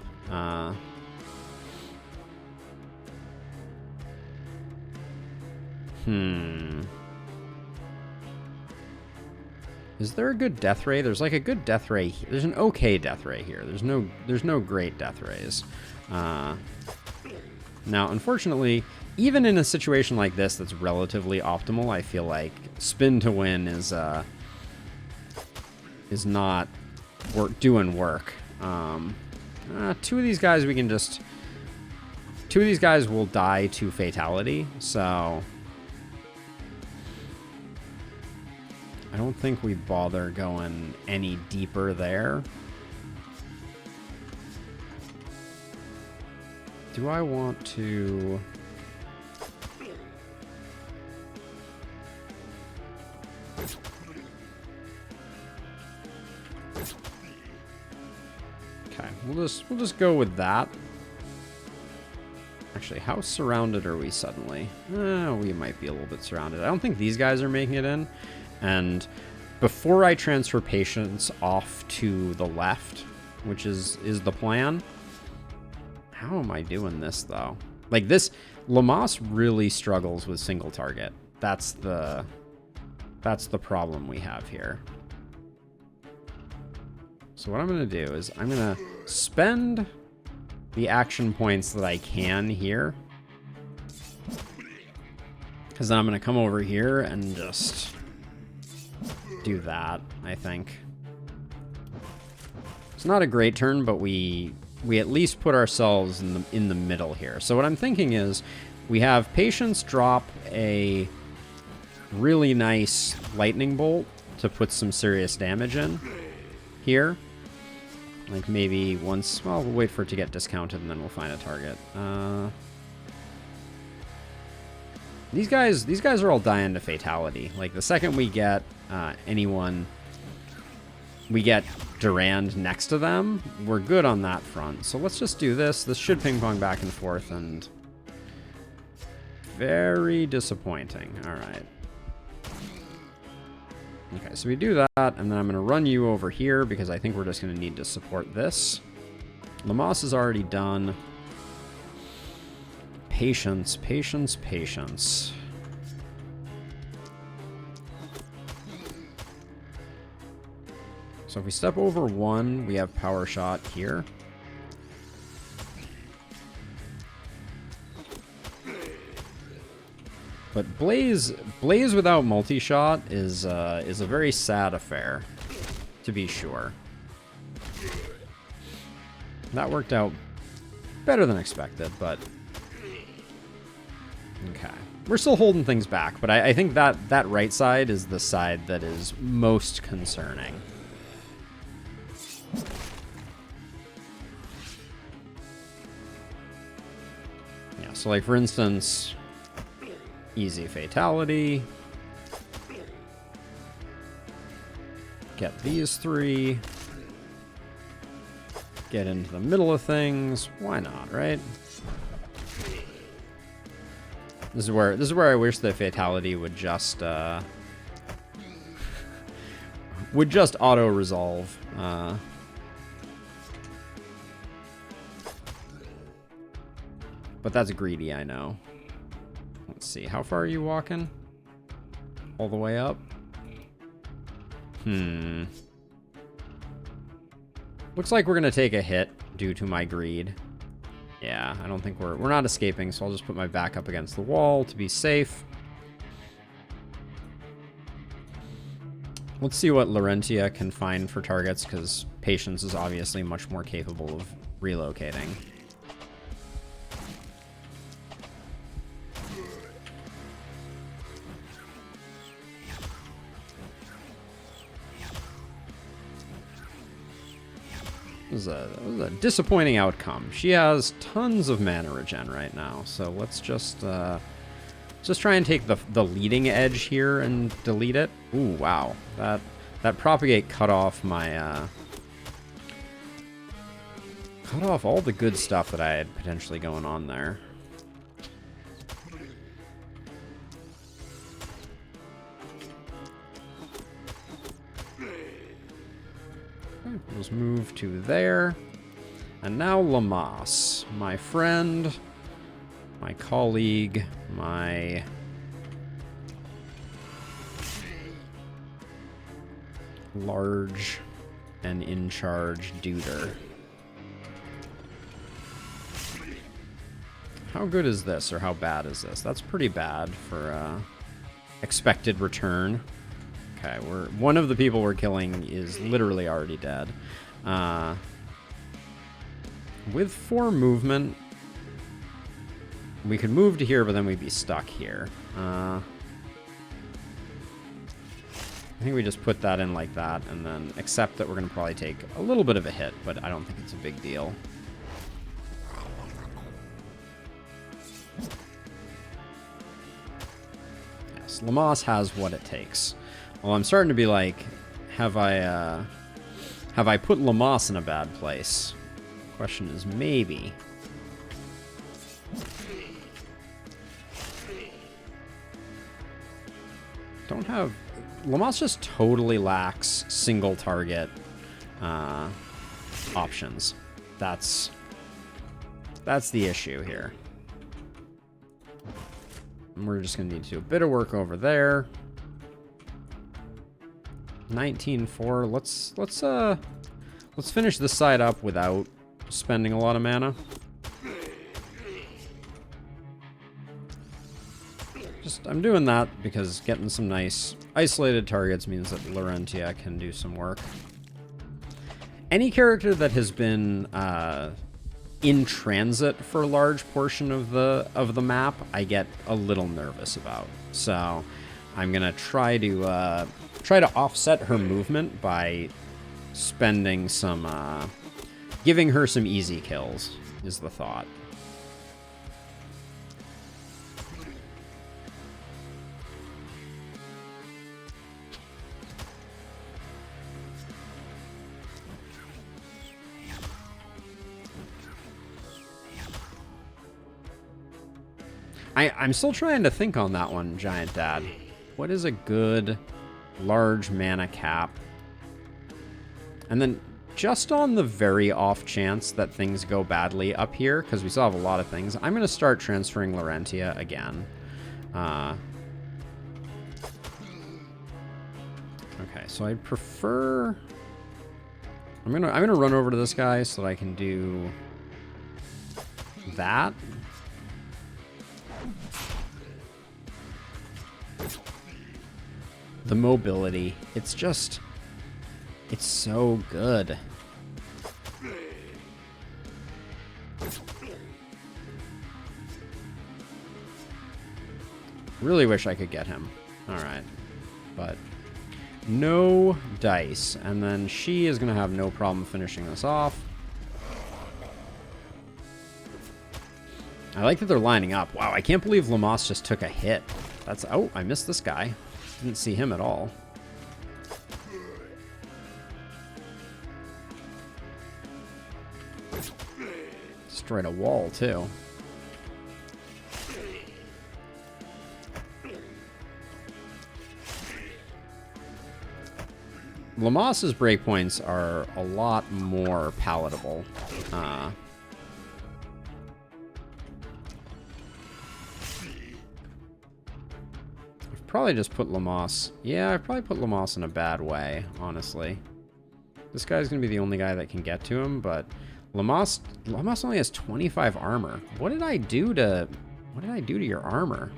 Is there a good death ray? There's like a good death ray. There's an okay death ray here. There's no great death rays. Now, unfortunately, even in a situation like this that's relatively optimal, I feel like spin to win is not doing work. Two of these guys we can just... Two of these guys will die to fatality, so... I don't think we bother going any deeper there. Do I want to... Okay, we'll just go with that. Actually, how surrounded are we suddenly? We might be a little bit surrounded. I don't think these guys are making it in. And before I transfer patience off to the left, which is the plan. How am I doing this, though? Like this, Lamas really struggles with single target. That's the problem we have here. So what I'm going to do is I'm going to spend the action points that I can here. Because then I'm going to come over here and just do that, I think. It's not a great turn, but we at least put ourselves in the middle here. So what I'm thinking is we have patience drop a really nice lightning bolt to put some serious damage in here. Like maybe once, well, we'll wait for it to get discounted and then we'll find a target. These guys are all dying to fatality. Like the second we get anyone, we get Durand next to them, we're good on that front. So let's just do this. This should ping pong back and forth and very disappointing. All right. Okay, so we do that, and then I'm going to run you over here because I think we're just going to need to support this. Lamas is already done. Patience, patience, patience. So if we step over one, we have power shot here. But Blaze without multi-shot is a very sad affair, to be sure. That worked out better than expected, but okay. We're still holding things back, but I think that right side is the side that is most concerning. Yeah, so like for instance, easy fatality. Get these three. Get into the middle of things. Why not, right? This is where I wish the fatality would just auto resolve. But that's greedy, I know. Let's see, how far are you walking? All the way up? Looks like we're gonna take a hit due to my greed. Yeah, I don't think we're not escaping, so I'll just put my back up against the wall to be safe. Let's see what Laurentia can find for targets, because Patience is obviously much more capable of relocating. That was a disappointing outcome. She has tons of mana regen right now, so let's just try and take the leading edge here and delete it. Ooh, wow. That propagate cut off my Cut off all the good stuff that I had potentially going on there. Okay, let's move to there. And now Lamas, my friend, my colleague, my... large and in charge duder. How good is this, or how bad is this? That's pretty bad for expected return. Okay, one of the people we're killing is literally already dead. With 4 movement, we could move to here, but then we'd be stuck here. I think we just put that in like that, and then accept that we're going to probably take a little bit of a hit, but I don't think it's a big deal. Yes, Lamas has what it takes. Well, I'm starting to be like, have I put Lamas in a bad place? Question is maybe. Don't have... Lamas just totally lacks single target options. That's the issue here. And we're just gonna need to do a bit of work over there. 19-4. Let's finish this side up without spending a lot of mana. I'm doing that because getting some nice isolated targets means that Larentia can do some work. Any character that has been in transit for a large portion of the map, I get a little nervous about. So I'm gonna try to offset her movement by spending some, giving her some easy kills is the thought. I'm still trying to think on that one, Giant Dad. What is a good large mana cap? And then just on the very off chance that things go badly up here, because we still have a lot of things, I'm going to start transferring Larentia again. Okay, so I'd prefer... I'm gonna run over to this guy so that I can do that. The mobility, it's so good. Really wish I could get him. Alright. But no dice. And then she is going to have no problem finishing this off. I like that they're lining up. Wow, I can't believe Lamas just took a hit. That's... Oh, I missed this guy. Didn't see him at all. Destroyed a wall, too. Lamas's breakpoints are a lot more palatable. Probably just put Lamas. Yeah, I probably put Lamas in a bad way, honestly. This guy's gonna be the only guy that can get to him, but Lamas only has 25 armor. What did I do to your armor?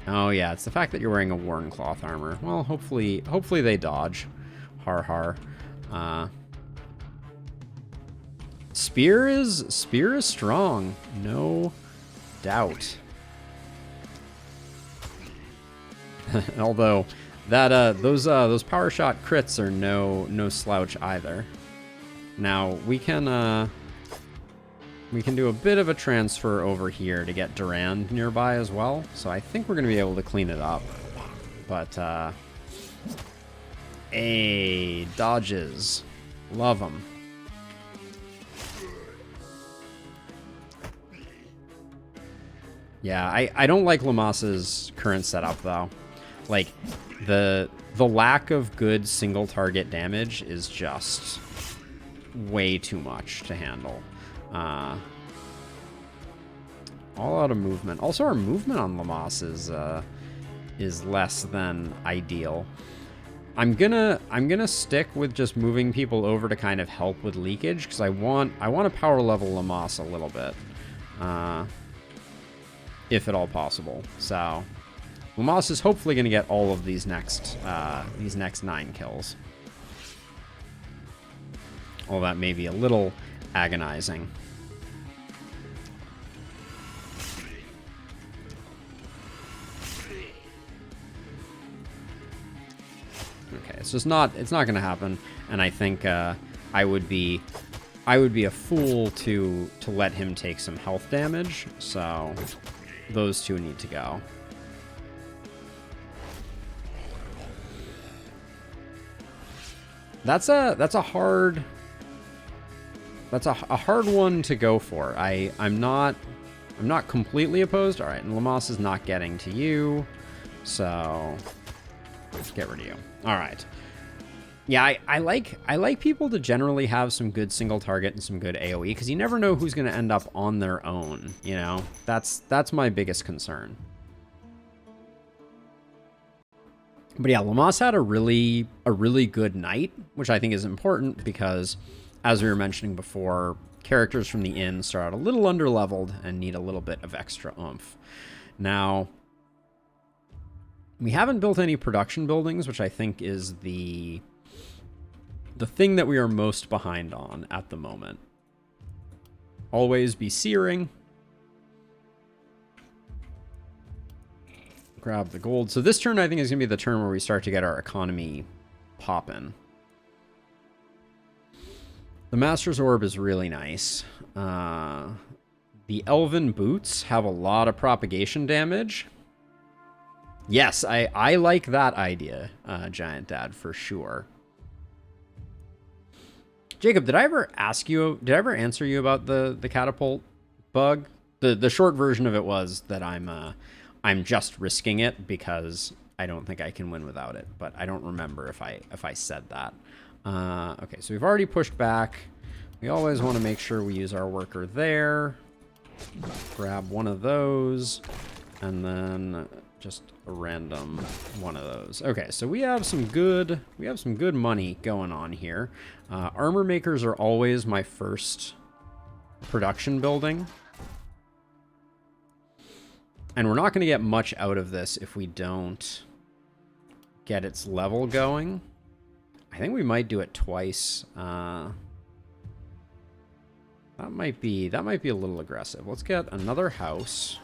Oh yeah, it's the fact that you're wearing a worn cloth armor. Well, hopefully they dodge. Har har. Spear is strong, no doubt. Although that those power shot crits are no slouch either. Now we can do a bit of a transfer over here to get Durand nearby as well. So I think we're gonna be able to clean it up. But dodges, love them. Yeah, I don't like Lamas's current setup, though. Like, the lack of good single target damage is just way too much to handle. All out of movement. Also, our movement on Lamas is less than ideal. I'm gonna stick with just moving people over to kind of help with leakage, because I want to power level Lamas a little bit, if at all possible. So Lamas is hopefully gonna get all of these next 9 kills. All that may be a little agonizing. Okay, it's not going to happen, and I think I would be a fool to let him take some health damage. So those two need to go. That's a hard one to go for. I'm not completely opposed. All right, and Lamas is not getting to you, so let's get rid of you. All right. Yeah, I like people to generally have some good single target and some good AoE, because you never know who's going to end up on their own. You know, that's my biggest concern. But yeah, Lamas had a really good night, which I think is important because, as we were mentioning before, characters from the inn start out a little underleveled and need a little bit of extra oomph. Now, we haven't built any production buildings, which I think is the thing that we are most behind on at the moment. Always be searing. Grab the gold. So this turn, I think, is going to be the turn where we start to get our economy popping. The Master's Orb is really nice. The Elven Boots have a lot of propagation damage. Yes, I like that idea, Giant Dad, for sure. Jacob, did I ever answer you about the catapult bug? The short version of it was that I'm just risking it because I don't think I can win without it, but I don't remember if I said that. Okay, so we've already pushed back. We always want to make sure we use our worker there. Grab one of those, and then just a random one of those. Okay, so we have some good money going on here. Armor makers are always my first production building. And we're not going to get much out of this if we don't get its level going. I think we might do it twice. That might be a little aggressive. Let's get another house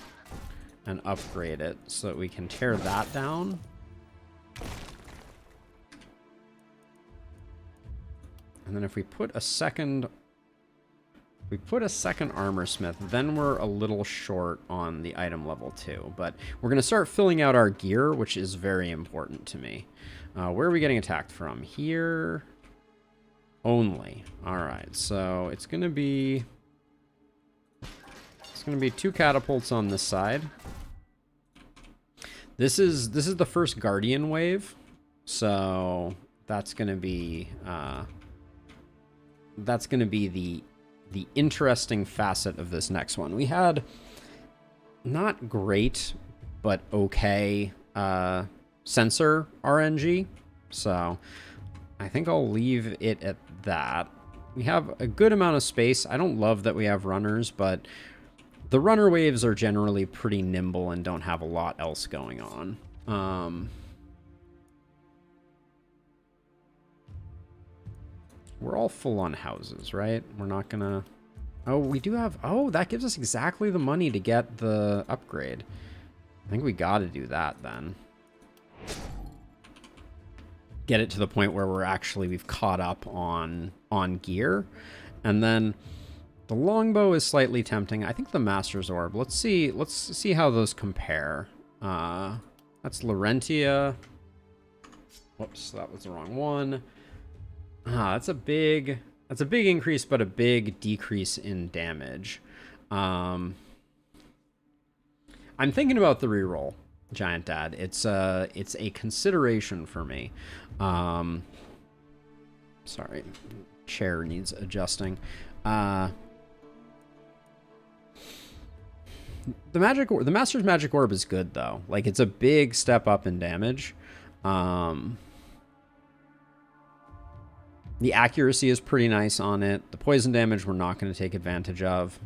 and upgrade it so that we can tear that down. And then if we put a second armor smith, then we're a little short on the item level too. But we're going to start filling out our gear, which is very important to me. Where are we getting attacked from? Here only. All right, so it's going to be 2 catapults on this side. This is the first Guardian wave, so that's going to be the interesting facet of this next one. We had not great, but okay sensor RNG, so I think I'll leave it at that. We have a good amount of space. I don't love that we have runners, but the runner waves are generally pretty nimble and don't have a lot else going on. We're all full on houses, right? We're not gonna... Oh, we do have... Oh, that gives us exactly the money to get the upgrade. I think we gotta do that then. Get it to the point where we've caught up on gear. And then the longbow is slightly tempting. I think the Master's Orb. Let's see how those compare. That's Laurentia. Whoops, that was the wrong one. That's a big increase, but a big decrease in damage. I I'm thinking about the reroll, Giant Dad. It's a consideration for me. Sorry, chair needs adjusting. The Master's Magic Orb is good though. Like, it's a big step up in damage. The accuracy is pretty nice on it. The poison damage we're not going to take advantage of.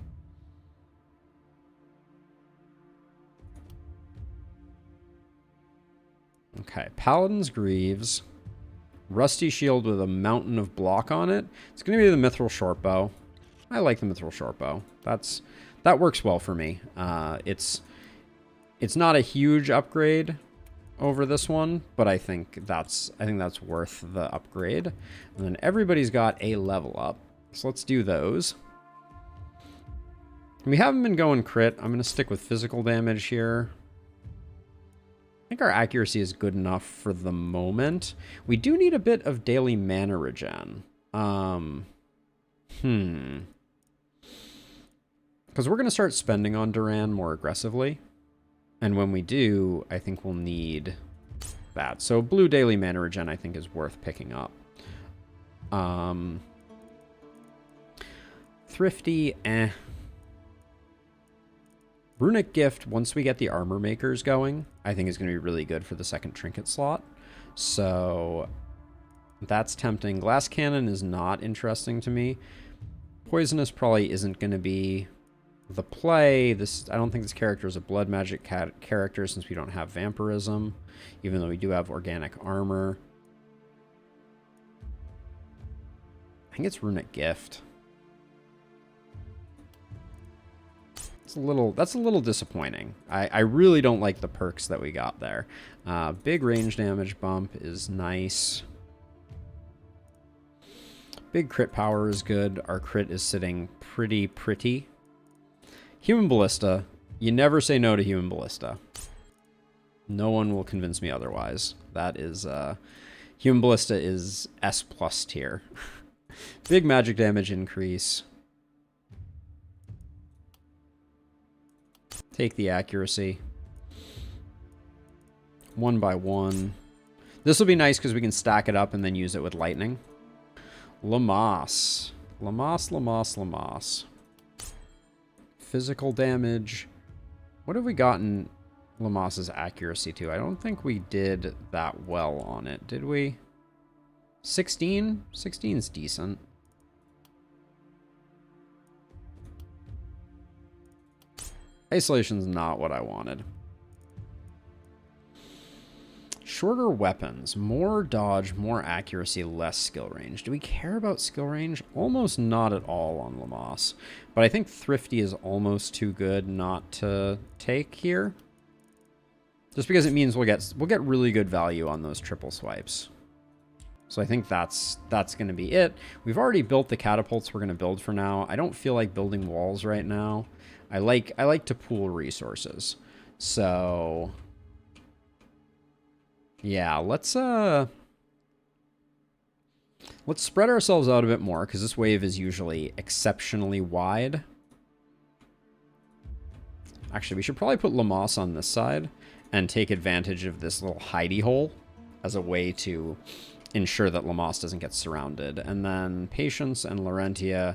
Okay, Paladin's Greaves. Rusty Shield with a mountain of block on it. It's going to be the Mithril Shortbow. I like the Mithril Shortbow. That works well for me. It's not a huge upgrade over this one, but I think that's worth the upgrade. And then everybody's got a level up. So let's do those. We haven't been going crit. I'm going to stick with physical damage here. I think our accuracy is good enough for the moment. We do need a bit of daily mana regen. Because we're going to start spending on Duran more aggressively. And when we do, I think we'll need that. So blue daily mana regen, I think, is worth picking up. Thrifty, Runic Gift, once we get the armor makers going, I think is going to be really good for the second trinket slot. So that's tempting. Glass Cannon is not interesting to me. Poisonous probably isn't going to be the play. I don't think this character is a blood magic character since we don't have vampirism, even though we do have organic armor. I think it's Runic Gift. That's a little disappointing. I really don't like the perks that we got there. Big range damage bump is nice. Big crit power is good. Our crit is sitting pretty. Human Ballista. You never say no to Human Ballista. No one will convince me otherwise. That is, Human Ballista is S+ tier. Big magic damage increase. Take the accuracy. 1 by 1. This will be nice because we can stack it up and then use it with lightning. Lamas. Physical damage. What have we gotten Lamas's accuracy to? I don't think we did that well on it, did we? 16? 16's decent. Isolation's not what I wanted. Shorter weapons. More dodge, more accuracy, less skill range. Do we care about skill range? Almost not at all on Lamas. But I think Thrifty is almost too good not to take here. Just because it means we'll get really good value on those triple swipes. So I think that's going to be it. We've already built the catapults we're going to build for now. I don't feel like building walls right now. I like to pool resources. So yeah, let's spread ourselves out a bit more because this wave is usually exceptionally wide. Actually, we should probably put Lamas on this side and take advantage of this little hidey hole as a way to ensure that Lamas doesn't get surrounded. And then Patience and Laurentia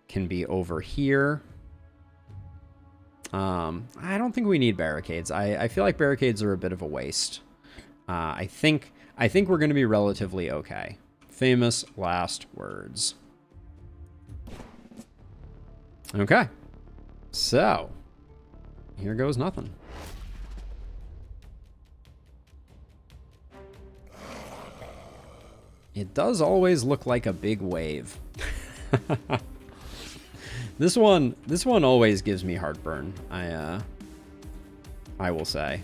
can be over here. I don't think we need barricades. I feel like barricades are a bit of a waste. I think we're going to be relatively okay. Famous last words. Okay. So, here goes nothing. It does always look like a big wave. This one always gives me heartburn. I will say.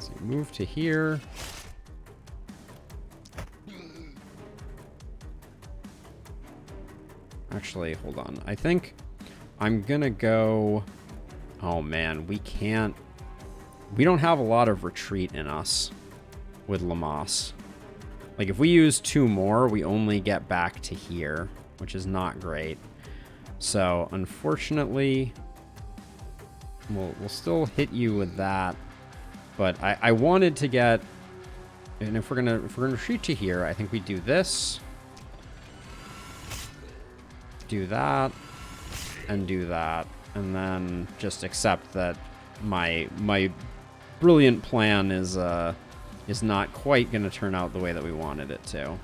So move to here. Actually, hold on. I think I'm gonna go. Oh man, we don't have a lot of retreat in us with Lamas. Like, if we use 2 more, we only get back to here, which is not great. So, unfortunately, we'll still hit you with that. But I wanted to get, and if we're gonna retreat to here, I think we do this, do that, and do that, and then just accept that my brilliant plan is not quite gonna turn out the way that we wanted it to.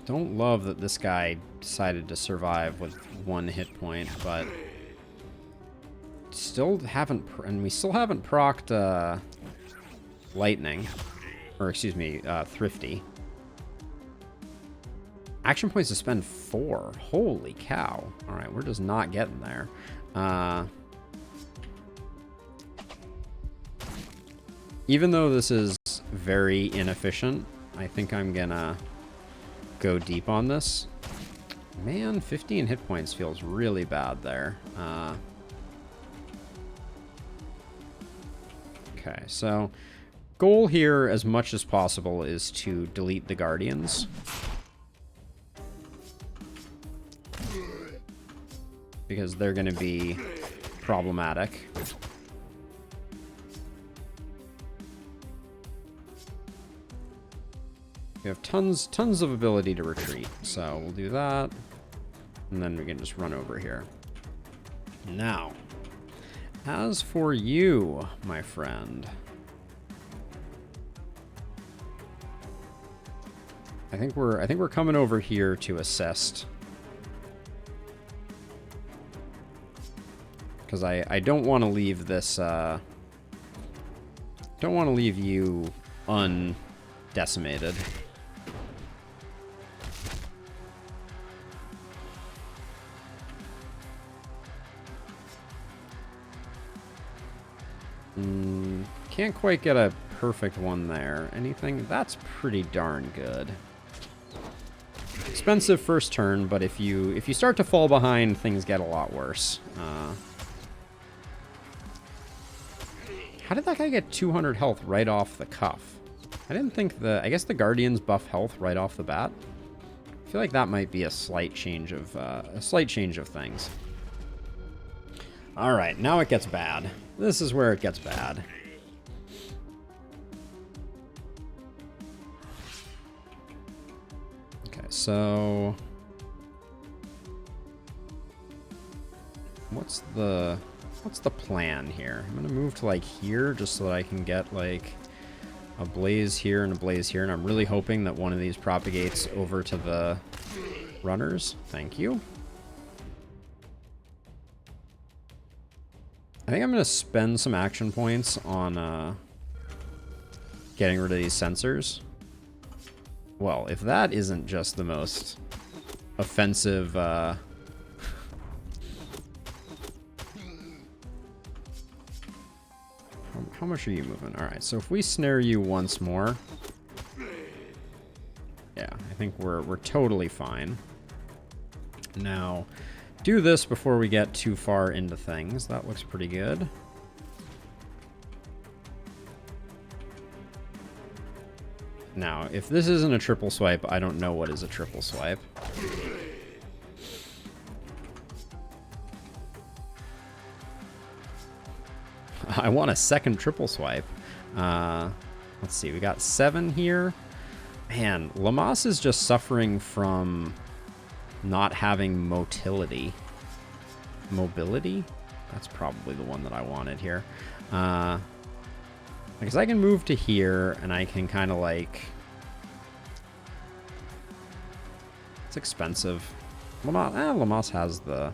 Don't love that this guy decided to survive with 1 hit point, but still haven't, and we still haven't procced lightning, or excuse me, thrifty. Action points to spend 4. Holy cow! All right, we're just not getting there. Even though this is very inefficient, I think I'm gonna go deep on this. Man, 15 hit points feels really bad there. Okay, so goal here, as much as possible, is to delete the Guardians. Because they're going to be problematic. We have tons of ability to retreat, so we'll do that. And then we can just run over here. Now, as for you, my friend, I think we're coming over here to assist. Because I don't want to leave this, don't want to leave you undecimated. Can't quite get a perfect one there. Anything? That's pretty darn good. Expensive first turn, but if you start to fall behind, things get a lot worse. How did that guy get 200 health right off the cuff? I didn't think I guess the Guardians buff health right off the bat. I feel like that might be a slight change of things. All right, now it gets bad. This is where it gets bad. Okay, so what's the plan here? I'm gonna move to like here just so that I can get like a blaze here and a blaze here, and I'm really hoping that one of these propagates over to the runners. Thank you. I think I'm gonna spend some action points on getting rid of these sensors. Well, if that isn't just the most offensive how much are you moving? All right, so if we snare you once more, yeah, I think we're totally fine. Now, do this before we get too far into things. That looks pretty good. Now, if this isn't a triple swipe, I don't know what is a triple swipe. I want a second triple swipe. Let's see, we got 7 here. Man, Lamas is just suffering from not having motility. Mobility? That's probably the one that I wanted here. Because I can move to here, and I can kind of like... It's expensive. Lamas has the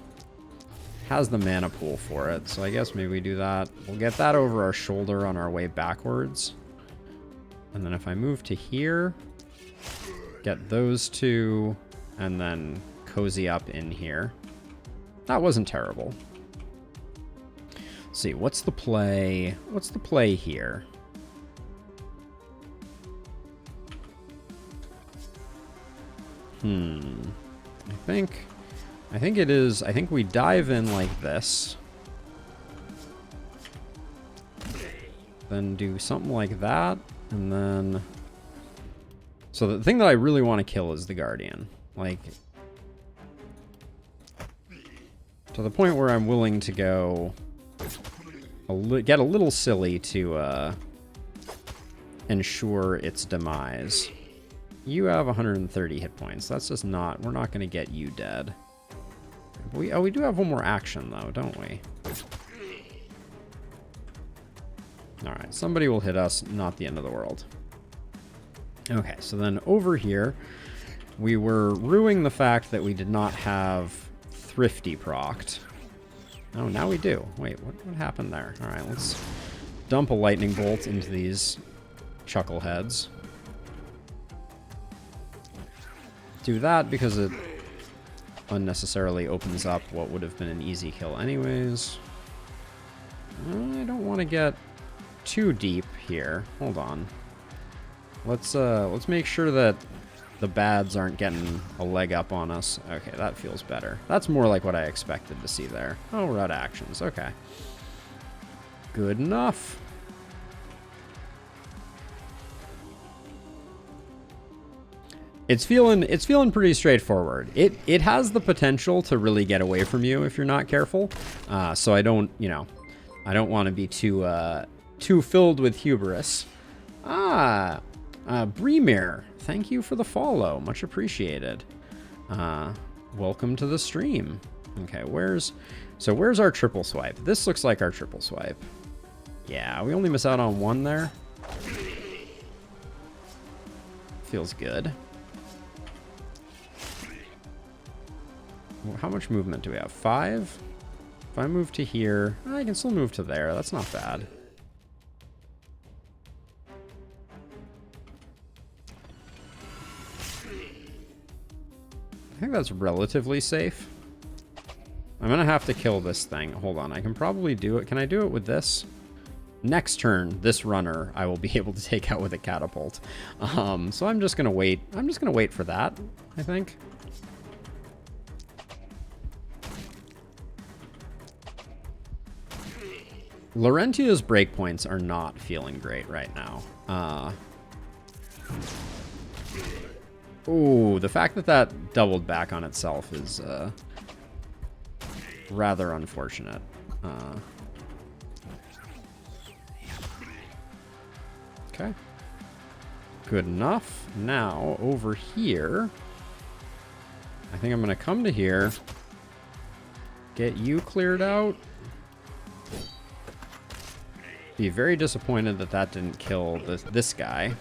mana pool for it, so I guess maybe we do that. We'll get that over our shoulder on our way backwards. And then if I move to here, get those two, and then cozy up in here. That wasn't terrible. Let's see, what's the play? What's the play here? I think it is, I think we dive in like this. Then do something like that, and then So the thing that I really want to kill is the Guardian. Like, to the point where I'm willing to go get a little silly to ensure its demise. You have 130 hit points. That's just not... We're not going to get you dead. We do have one more action, though, don't we? Alright, somebody will hit us. Not the end of the world. Okay, so then over here, we were ruining the fact that we did not have Thrifty procced. Oh, now we do. Wait, what happened there? Alright, let's dump a lightning bolt into these chuckleheads. Do that because it unnecessarily opens up what would have been an easy kill anyways. I don't want to get too deep here. Hold on. Let's make sure that the bads aren't getting a leg up on us. Okay, that feels better. That's more like what I expected to see there. Oh, we're out of actions. Okay. Good enough. It's feeling pretty straightforward. It has the potential to really get away from you if you're not careful. So I don't want to be too filled with hubris. Bremir, thank you for the follow. Much appreciated. Welcome to the stream. Okay, where's our triple swipe? This looks like our triple swipe. Yeah, we only miss out on one there. Feels good. How much movement do we have? 5? If I move to here, I can still move to there. That's not bad. I think that's relatively safe. I'm going to have to kill this thing. Hold on. I can probably do it. Can I do it with this? Next turn, this runner, I will be able to take out with a catapult. So I'm just going to wait. I'm just going to wait for that, I think. Laurentia's breakpoints are not feeling great right now. Ooh, the fact that that doubled back on itself is rather unfortunate. Okay. Good enough. Now, over here, I think I'm going to come to here, get you cleared out. Be very disappointed that that didn't kill this guy.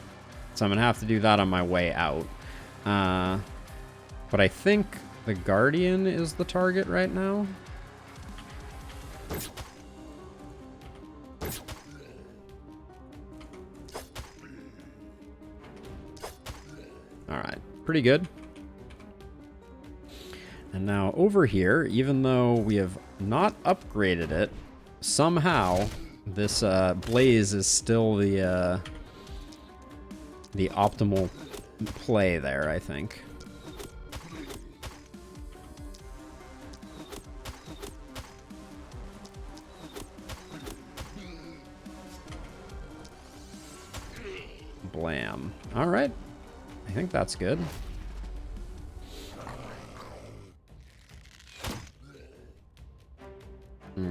So I'm going to have to do that on my way out. But I think the Guardian is the target right now. Alright, pretty good. And now over here, even though we have not upgraded it, somehow this blaze is still the optimal play there, I think. Blam. All right. I think that's good.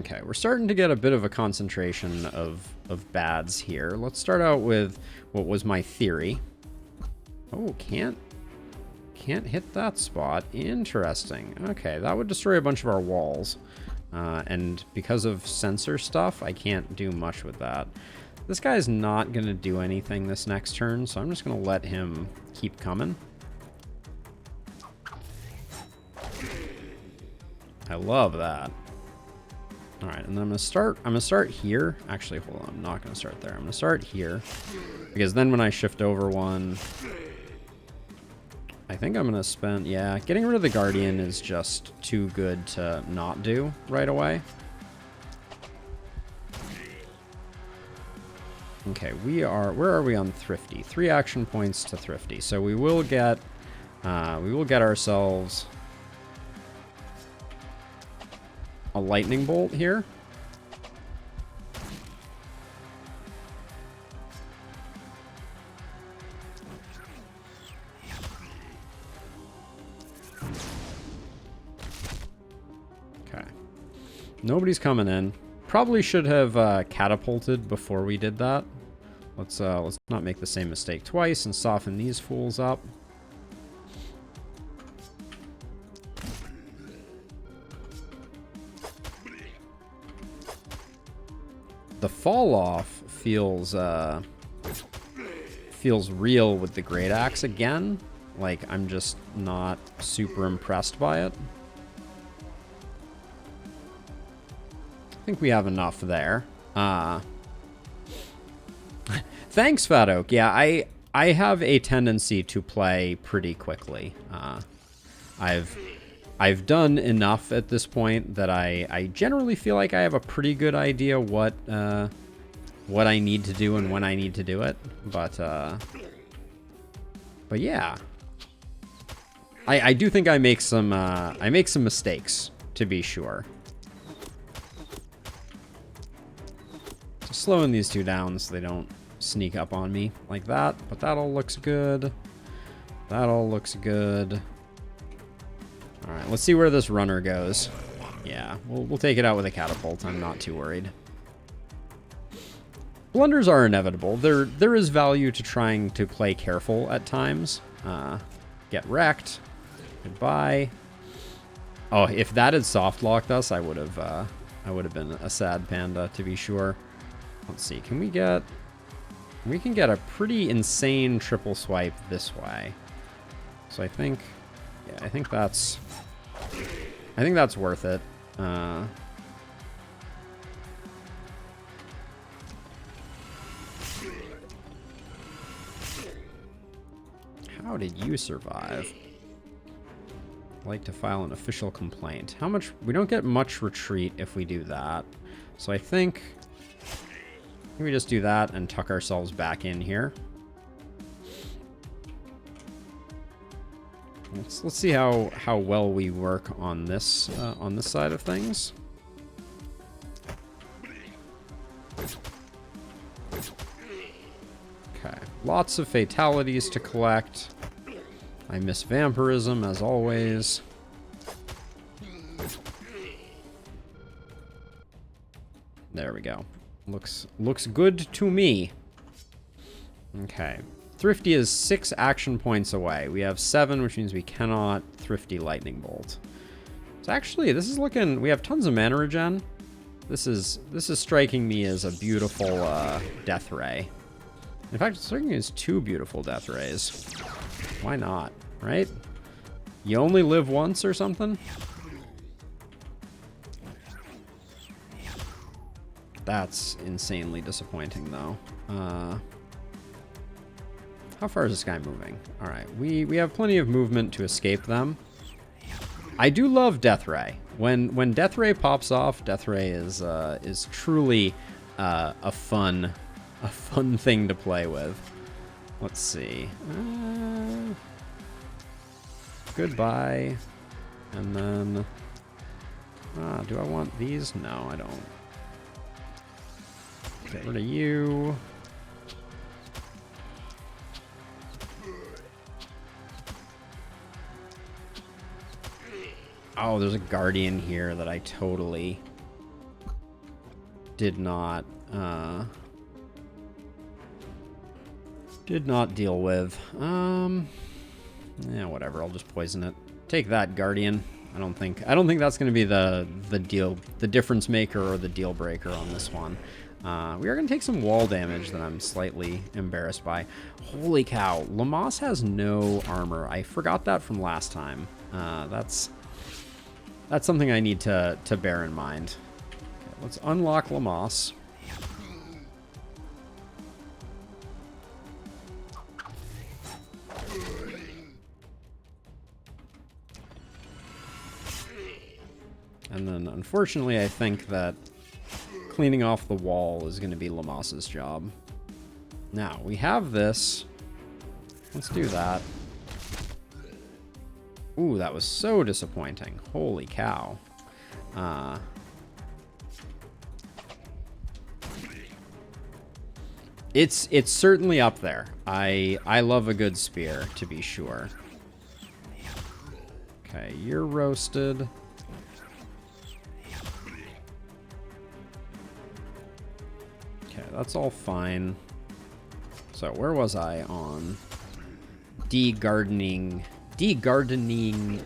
Okay, we're starting to get a bit of a concentration of bads here. Let's start out with what was my theory. Oh, can't hit that spot. Interesting. Okay, that would destroy a bunch of our walls. And because of sensor stuff, I can't do much with that. This guy's not going to do anything this next turn, so I'm just going to let him keep coming. I love that. All right, and then I'm gonna start here. Actually, hold on, I'm not gonna start there. I'm gonna start here because then when I shift over one, I think I'm gonna spend, yeah, getting rid of the Guardian is just too good to not do right away. Okay, where are we on Thrifty? 3 action points to Thrifty. So we will get ourselves a lightning bolt here. Okay. Nobody's coming in. Probably should have catapulted before we did that. Let's not make the same mistake twice and soften these fools up. The fall off feels real with the great axe again. Like, I'm just not super impressed by it. I think we have enough there. Thanks, Fat Oak. Yeah, I have a tendency to play pretty quickly. I've done enough at this point that I generally feel like I have a pretty good idea what I need to do and when I need to do it. But yeah, I do think I make some mistakes, to be sure. Just slowing these two down so they don't sneak up on me like that. But that all looks good. That all looks good. All right, let's see where this runner goes. Yeah, we'll take it out with a catapult. I'm not too worried. Blunders are inevitable. There is value to trying to play careful at times. Get wrecked. Goodbye. Oh, if that had soft locked us, I would have been a sad panda, to be sure. Let's see. We can get a pretty insane triple swipe this way. So I think that's worth it. How did you survive? I'd like to file an official complaint. How much? We don't get much retreat if we do that. So I think we just do that and tuck ourselves back in here. Let's see how well we work on this side of things. Okay, lots of fatalities to collect. I miss vampirism as always. There we go. Looks good to me. Okay. Thrifty is 6 action points away. We have 7, which means we cannot Thrifty Lightning Bolt. So actually, this is looking... We have tons of mana regen. This is striking me as a beautiful Death Ray. In fact, it's striking me as 2 beautiful Death Rays. Why not, right? You only live once or something? That's insanely disappointing, though. How far is this guy moving? All right, we have plenty of movement to escape them. I do love Death Ray. When Death Ray pops off, Death Ray is truly a fun thing to play with. Let's see. Goodbye. And then, do I want these? No, I don't. Get rid of you. Oh, there's a guardian here that I totally did not deal with. Yeah, whatever. I'll just poison it. Take that, guardian. I don't think that's going to be the difference maker or the deal breaker on this one. We are going to take some wall damage that I'm slightly embarrassed by. Holy cow, Lamas has no armor. I forgot that from last time. That's something I need to bear in mind. Okay, let's unlock Lamas. And then, unfortunately, I think that cleaning off the wall is going to be Lamas's job. Now, we have this. Let's do that. Ooh, that was so disappointing. Holy cow. It's certainly up there. I love a good spear, to be sure. Okay, you're roasted. Okay, that's all fine. So where was I on de-gardening? Gardening.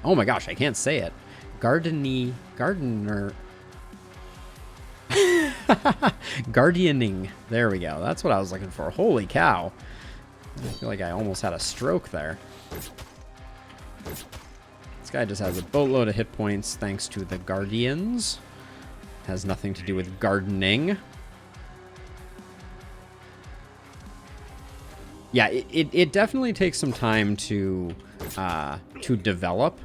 Oh my gosh, I can't say it. Gardener. Guardianing. There we go. That's what I was looking for. Holy cow. I feel like I almost had a stroke there. This guy just has a boatload of hit points thanks to the Guardians. Has nothing to do with gardening. Yeah, it definitely takes some time to develop,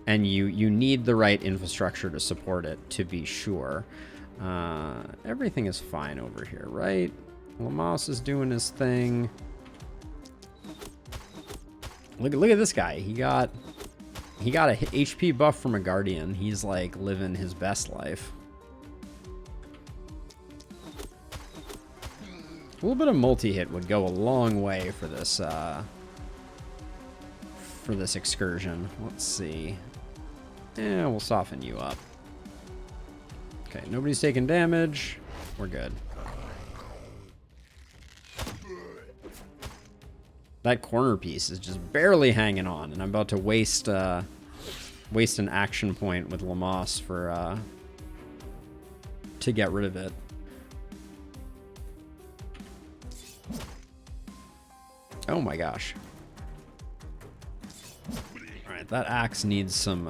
and you need the right infrastructure to support it, to be sure. Everything is fine over here, right? Lamas is doing his thing. Look at this guy. He got a HP buff from a Guardian. He's like living his best life. A little bit of multi-hit would go a long way for this excursion. Let's see. Yeah, we'll soften you up. Okay, nobody's taking damage. We're good. That corner piece is just barely hanging on, and I'm about to waste an action point with Lamas for to get rid of it. Oh my gosh. All right, that axe needs some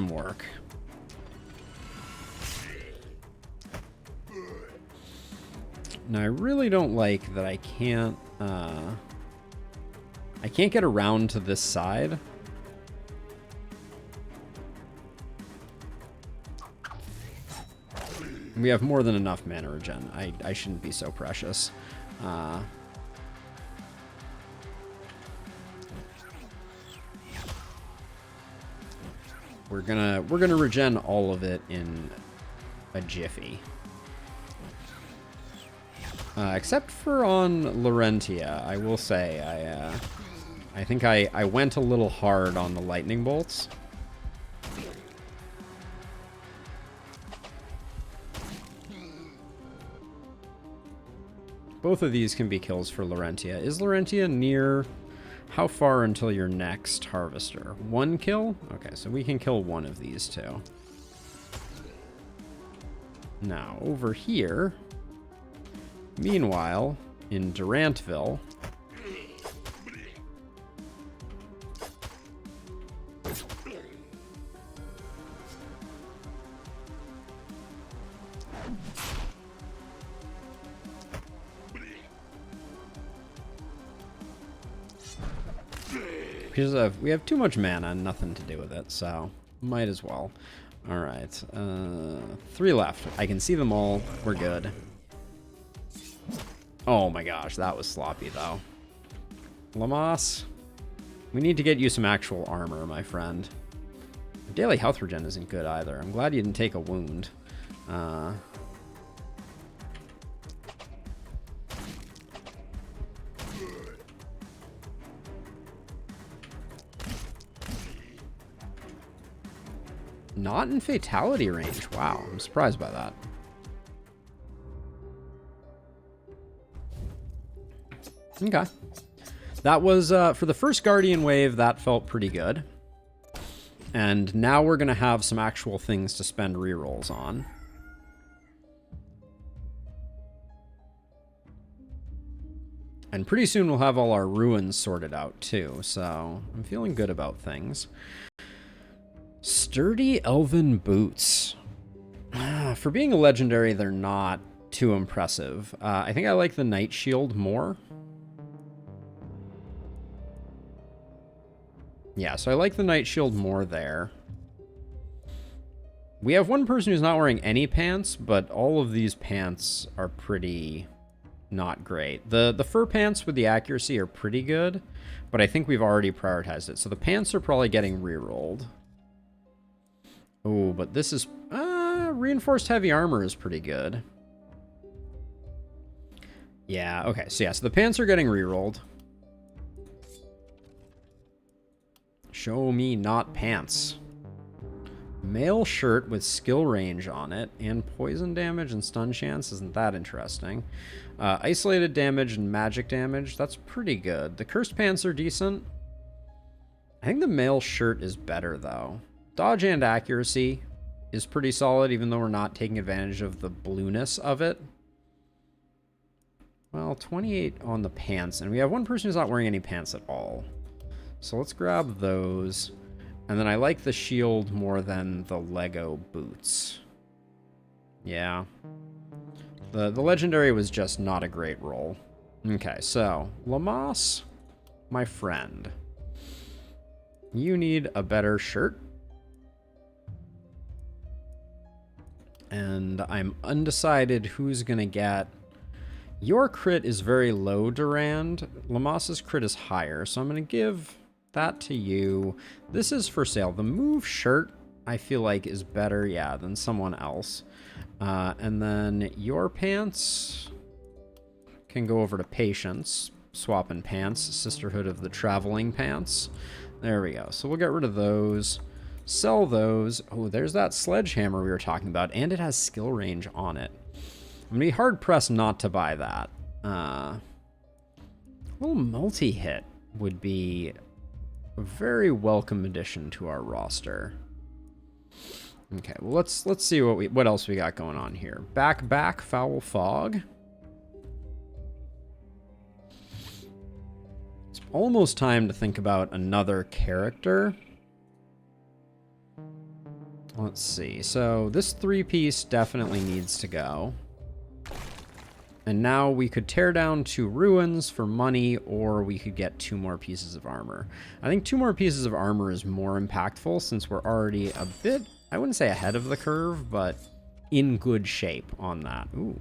work. Now I really don't like that I can't get around to this side. We have more than enough mana regen. I shouldn't be so precious. We're gonna regen all of it in a jiffy. Except for on Laurentia, I will say I think I went a little hard on the lightning bolts. Both of these can be kills for Laurentia. Is Laurentia near? How far until your next harvester? 1 kill? Okay, so we can kill one of these two. Now, over here, meanwhile, in Durantville, because we have too much mana and nothing to do with it, so might as well. All right, 3 left. I can see them all. We're good. Oh my gosh, that was sloppy though. Lamas, we need to get you some actual armor, my friend. Daily health regen isn't good either. I'm glad you didn't take a wound. Not in fatality range. Wow, I'm surprised by that. Okay. That was, for the first Guardian wave, that felt pretty good. And now we're going to have some actual things to spend rerolls on. And pretty soon we'll have all our ruins sorted out too, so I'm feeling good about things. Sturdy elven boots. For being a legendary, they're not too impressive. I think I like the Night Shield more. Yeah, so I like the Night Shield more there. We have one person who's not wearing any pants, but all of these pants are pretty not great. The fur pants with the accuracy are pretty good, but I think we've already prioritized it. So the pants are probably getting rerolled. Oh, but this is... reinforced heavy armor is pretty good. Yeah, okay. So yeah, so the pants are getting rerolled. Show me not pants. Mail shirt with skill range on it, and poison damage and stun chance. Isn't that interesting? Isolated damage and magic damage. That's pretty good. The cursed pants are decent. I think the mail shirt is better, though. Dodge and accuracy is pretty solid, even though we're not taking advantage of the blueness of it. Well, 28 on the pants, and we have one person who's not wearing any pants at all. So let's grab those. And then I like the shield more than the Lego boots. Yeah. The legendary was just not a great roll. Okay, so Lamas, my friend. You need a better shirt. And I'm undecided who's going to get... Your crit is very low, Durand. Lamas's crit is higher, so I'm going to give that to you. This is for sale. The move shirt, I feel like, is better, yeah, than someone else. And then your pants can go over to Patience. Swapping pants. Sisterhood of the Traveling Pants. There we go. So we'll get rid of those. Sell those. Oh, there's that sledgehammer we were talking about, and it has skill range on it. I'm going to be hard-pressed not to buy that. A little multi-hit would be a very welcome addition to our roster. Okay, well, let's see what else we got going on here. Back, Foul Fog. It's almost time to think about another character. Let's see. So this 3-piece definitely needs to go. And now we could tear down 2 ruins for money, or we could get 2 more pieces of armor. I think 2 more pieces of armor is more impactful since we're already a bit, I wouldn't say ahead of the curve, but in good shape on that. Ooh.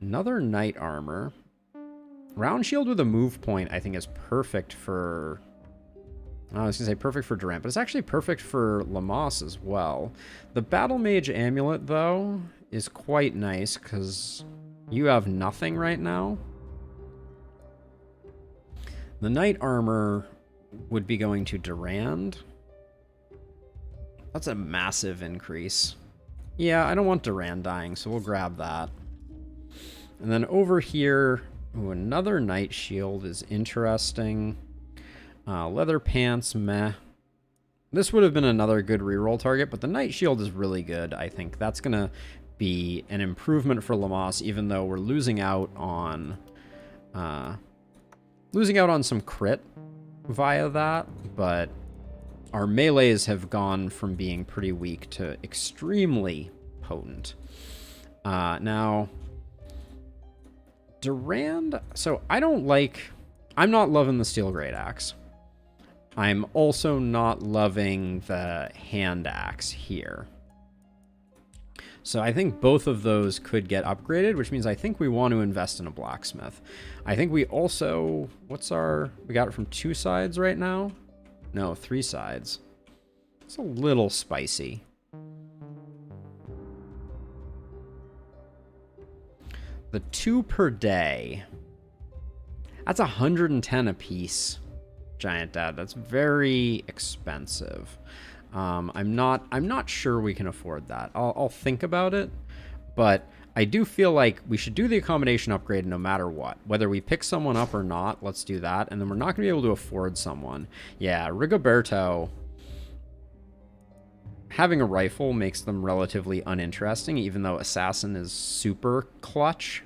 Another knight armor. Round shield with a move point I think is perfect for... I was going to say perfect for Durant, but it's actually perfect for Lamas as well. The Battle Mage Amulet, though, is quite nice because... you have nothing right now. The knight armor would be going to Durand. That's a massive increase. Yeah, I don't want Durand dying, so we'll grab that. And then over here, ooh, another knight shield is interesting. Leather pants, meh. This would have been another good reroll target, but the knight shield is really good. I think that's going to be an improvement for Lamas, even though we're losing out on some crit via that, but our melees have gone from being pretty weak to extremely potent. Now, Durand, so I'm not loving the Steel Great Axe. I'm also not loving the Hand Axe here. So I think both of those could get upgraded, which means I think we want to invest in a blacksmith. I think we also, we got it from 2 sides right now? No, 3 sides. It's a little spicy. The 2 per day. That's 110 a piece, Giant Dad. That's very expensive. I'm not sure we can afford that. I'll think about it, but I do feel like we should do the accommodation upgrade no matter what. Whether we pick someone up or not, let's do that, and then we're not going to be able to afford someone. Yeah, Rigoberto, having a rifle makes them relatively uninteresting, even though Assassin is super clutch.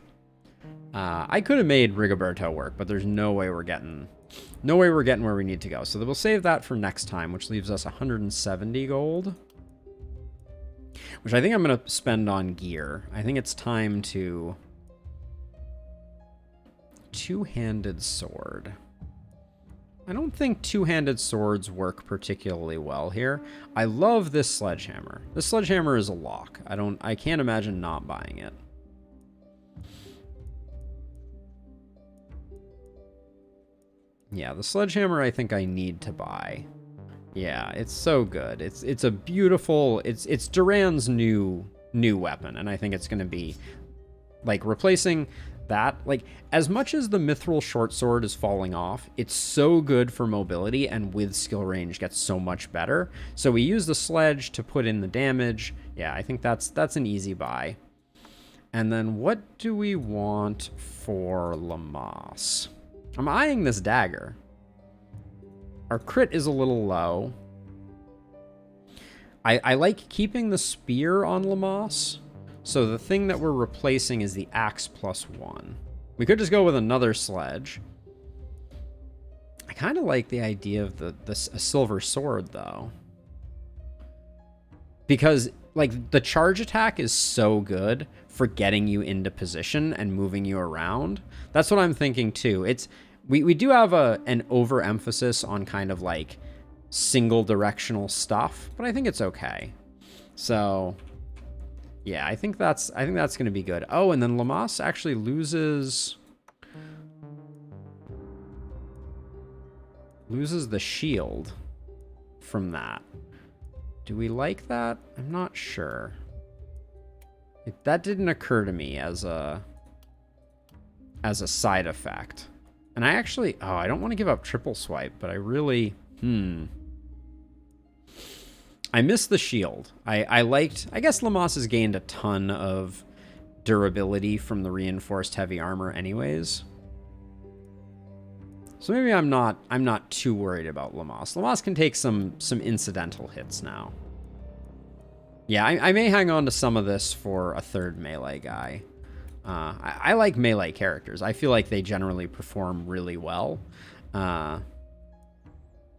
I could have made Rigoberto work, but there's no way we're getting where we need to go. So we'll save that for next time, which leaves us 170 gold. Which I think I'm going to spend on gear. I think it's time to... Two-handed sword. I don't think two-handed swords work particularly well here. I love this sledgehammer. This sledgehammer is a lock. I can't imagine not buying it. Yeah, the sledgehammer I think I need to buy. Yeah, it's so good. It's a beautiful, it's Durand's new weapon, and I think it's going to be like replacing that, like, as much as the mithril short sword is falling off, it's so good for mobility, and with skill range gets so much better. So we use the sledge to put in the damage. Yeah, I think that's an easy buy. And then what do we want for Lamas? I'm eyeing this dagger. Our crit is a little low. I like keeping the spear on Lamas. So the thing that we're replacing is the axe +1. We could just go with another sledge. I kind of like the idea of a silver sword, though. Because, like, the charge attack is so good for getting you into position and moving you around. That's what I'm thinking, too. We do have an overemphasis on kind of, like, single directional stuff, but I think it's okay. So... yeah, I think that's going to be good. Oh, and then Lamas actually loses the shield from that. Do we like that? I'm not sure. That didn't occur to me as a side effect. And I actually, I don't want to give up triple swipe, but I really, I miss the shield. I guess Lamas has gained a ton of durability from the reinforced heavy armor anyways. So maybe I'm not too worried about Lamas. Lamas can take some incidental hits now. Yeah, I may hang on to some of this for a third melee guy. I like melee characters. I feel like they generally perform really well.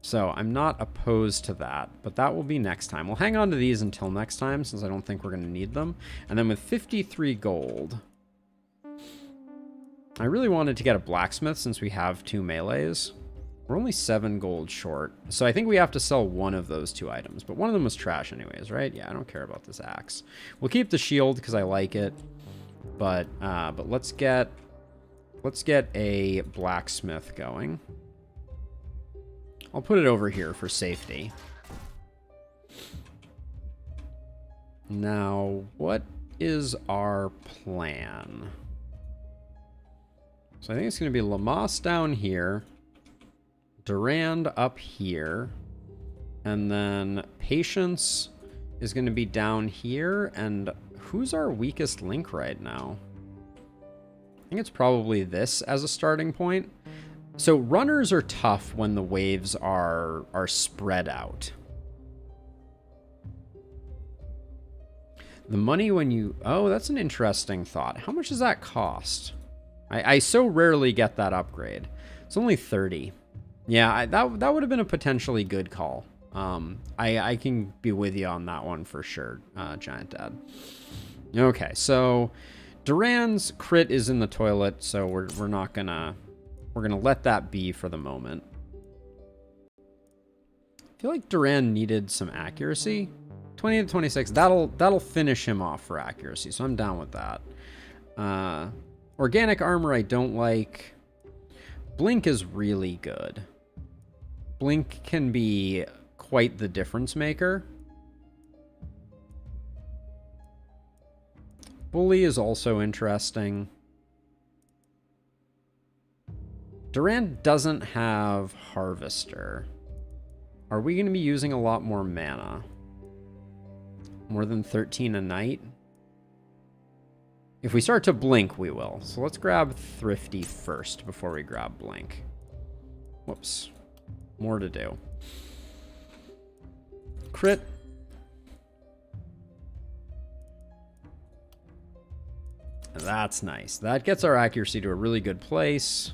So I'm not opposed to that, but that will be next time. We'll hang on to these until next time, since I don't think we're going to need them. And then with 53 gold, I really wanted to get a blacksmith since we have 2 melees. We're only 7 gold short, so I think we have to sell one of those 2 items, but one of them was trash anyways, right? Yeah, I don't care about this axe. We'll keep the shield because I like it, but let's get a blacksmith going. I'll put it over here for safety. Now, what is our plan? So I think it's going to be Lamas down here, Durand up here, and then Patience is going to be down here. And who's our weakest link right now? I think it's probably this as a starting point. So runners are tough when the waves are spread out. The money when you... oh, that's an interesting thought. How much does that cost? I so rarely get that upgrade. It's only 30. Yeah, that would have been a potentially good call. I can be with you on that one for sure, Giant Dad. Okay, so Durand's crit is in the toilet, so we're not gonna... we're gonna let that be for the moment. I feel like Durand needed some accuracy. 20 to 26, that'll finish him off for accuracy, so I'm down with that. Organic armor I don't like. Blink is really good. Blink can be quite the difference maker. Bully is also interesting. Durand doesn't have Harvester. Are we going to be using a lot more mana? More than 13 a night? If we start to blink, we will. So let's grab Thrifty first before we grab Blink. Whoops. More to do. Crit. That's nice. That gets our accuracy to a really good place.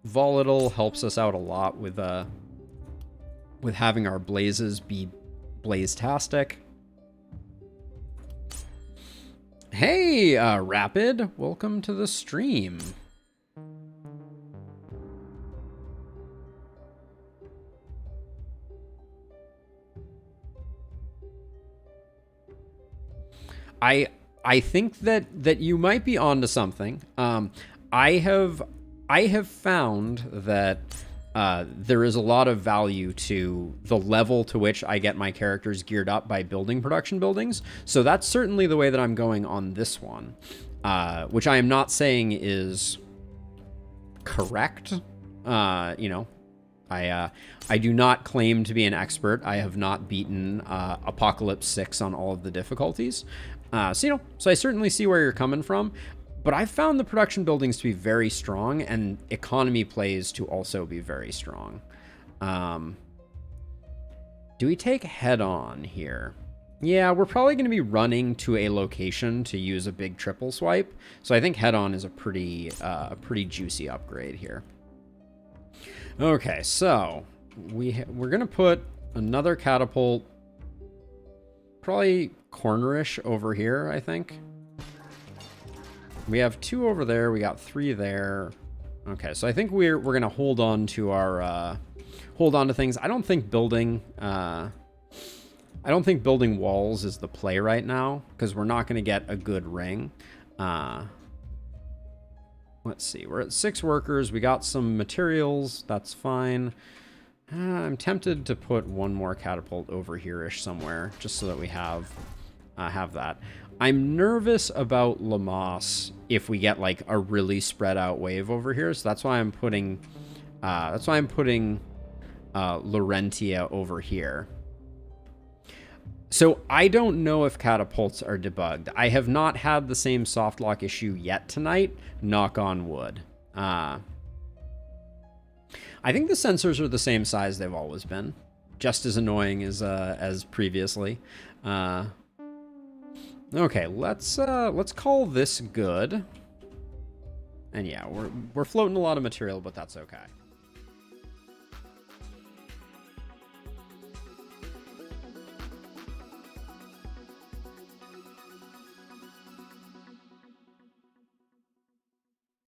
Volatile helps us out a lot with having our blazes be blaze-tastic. Hey, Rapid, welcome to the stream. I think that you might be onto something. I have found that there is a lot of value to the level to which I get my characters geared up by building production buildings. So that's certainly the way that I'm going on this one, which I am not saying is correct. You know, I do not claim to be an expert. I have not beaten Apocalypse 6 on all of the difficulties. So, you know, so I certainly see where you're coming from. But I've found the production buildings to be very strong, and economy plays to also be very strong. Do we take head on here? Yeah, we're probably going to be running to a location to use a big triple swipe. So I think head on is a pretty juicy upgrade here. Okay, so we're going to put another catapult probably cornerish over here, I think. We have 2 over there. We got 3 there. Okay, so I think we're gonna hold on to our things. I don't think building walls is the play right now because we're not gonna get a good ring. Let's see. We're at 6 workers. We got some materials. That's fine. I'm tempted to put one more catapult over here-ish somewhere just so that we have that. I'm nervous about Lamas if we get like a really spread out wave over here. So that's why I'm putting Laurentia over here. So I don't know if catapults are debugged. I have not had the same soft lock issue yet tonight. Knock on wood. I think the sensors are the same size they've always been. Just as annoying as previously. Okay, let's call this good. And yeah, we're floating a lot of material, but that's okay.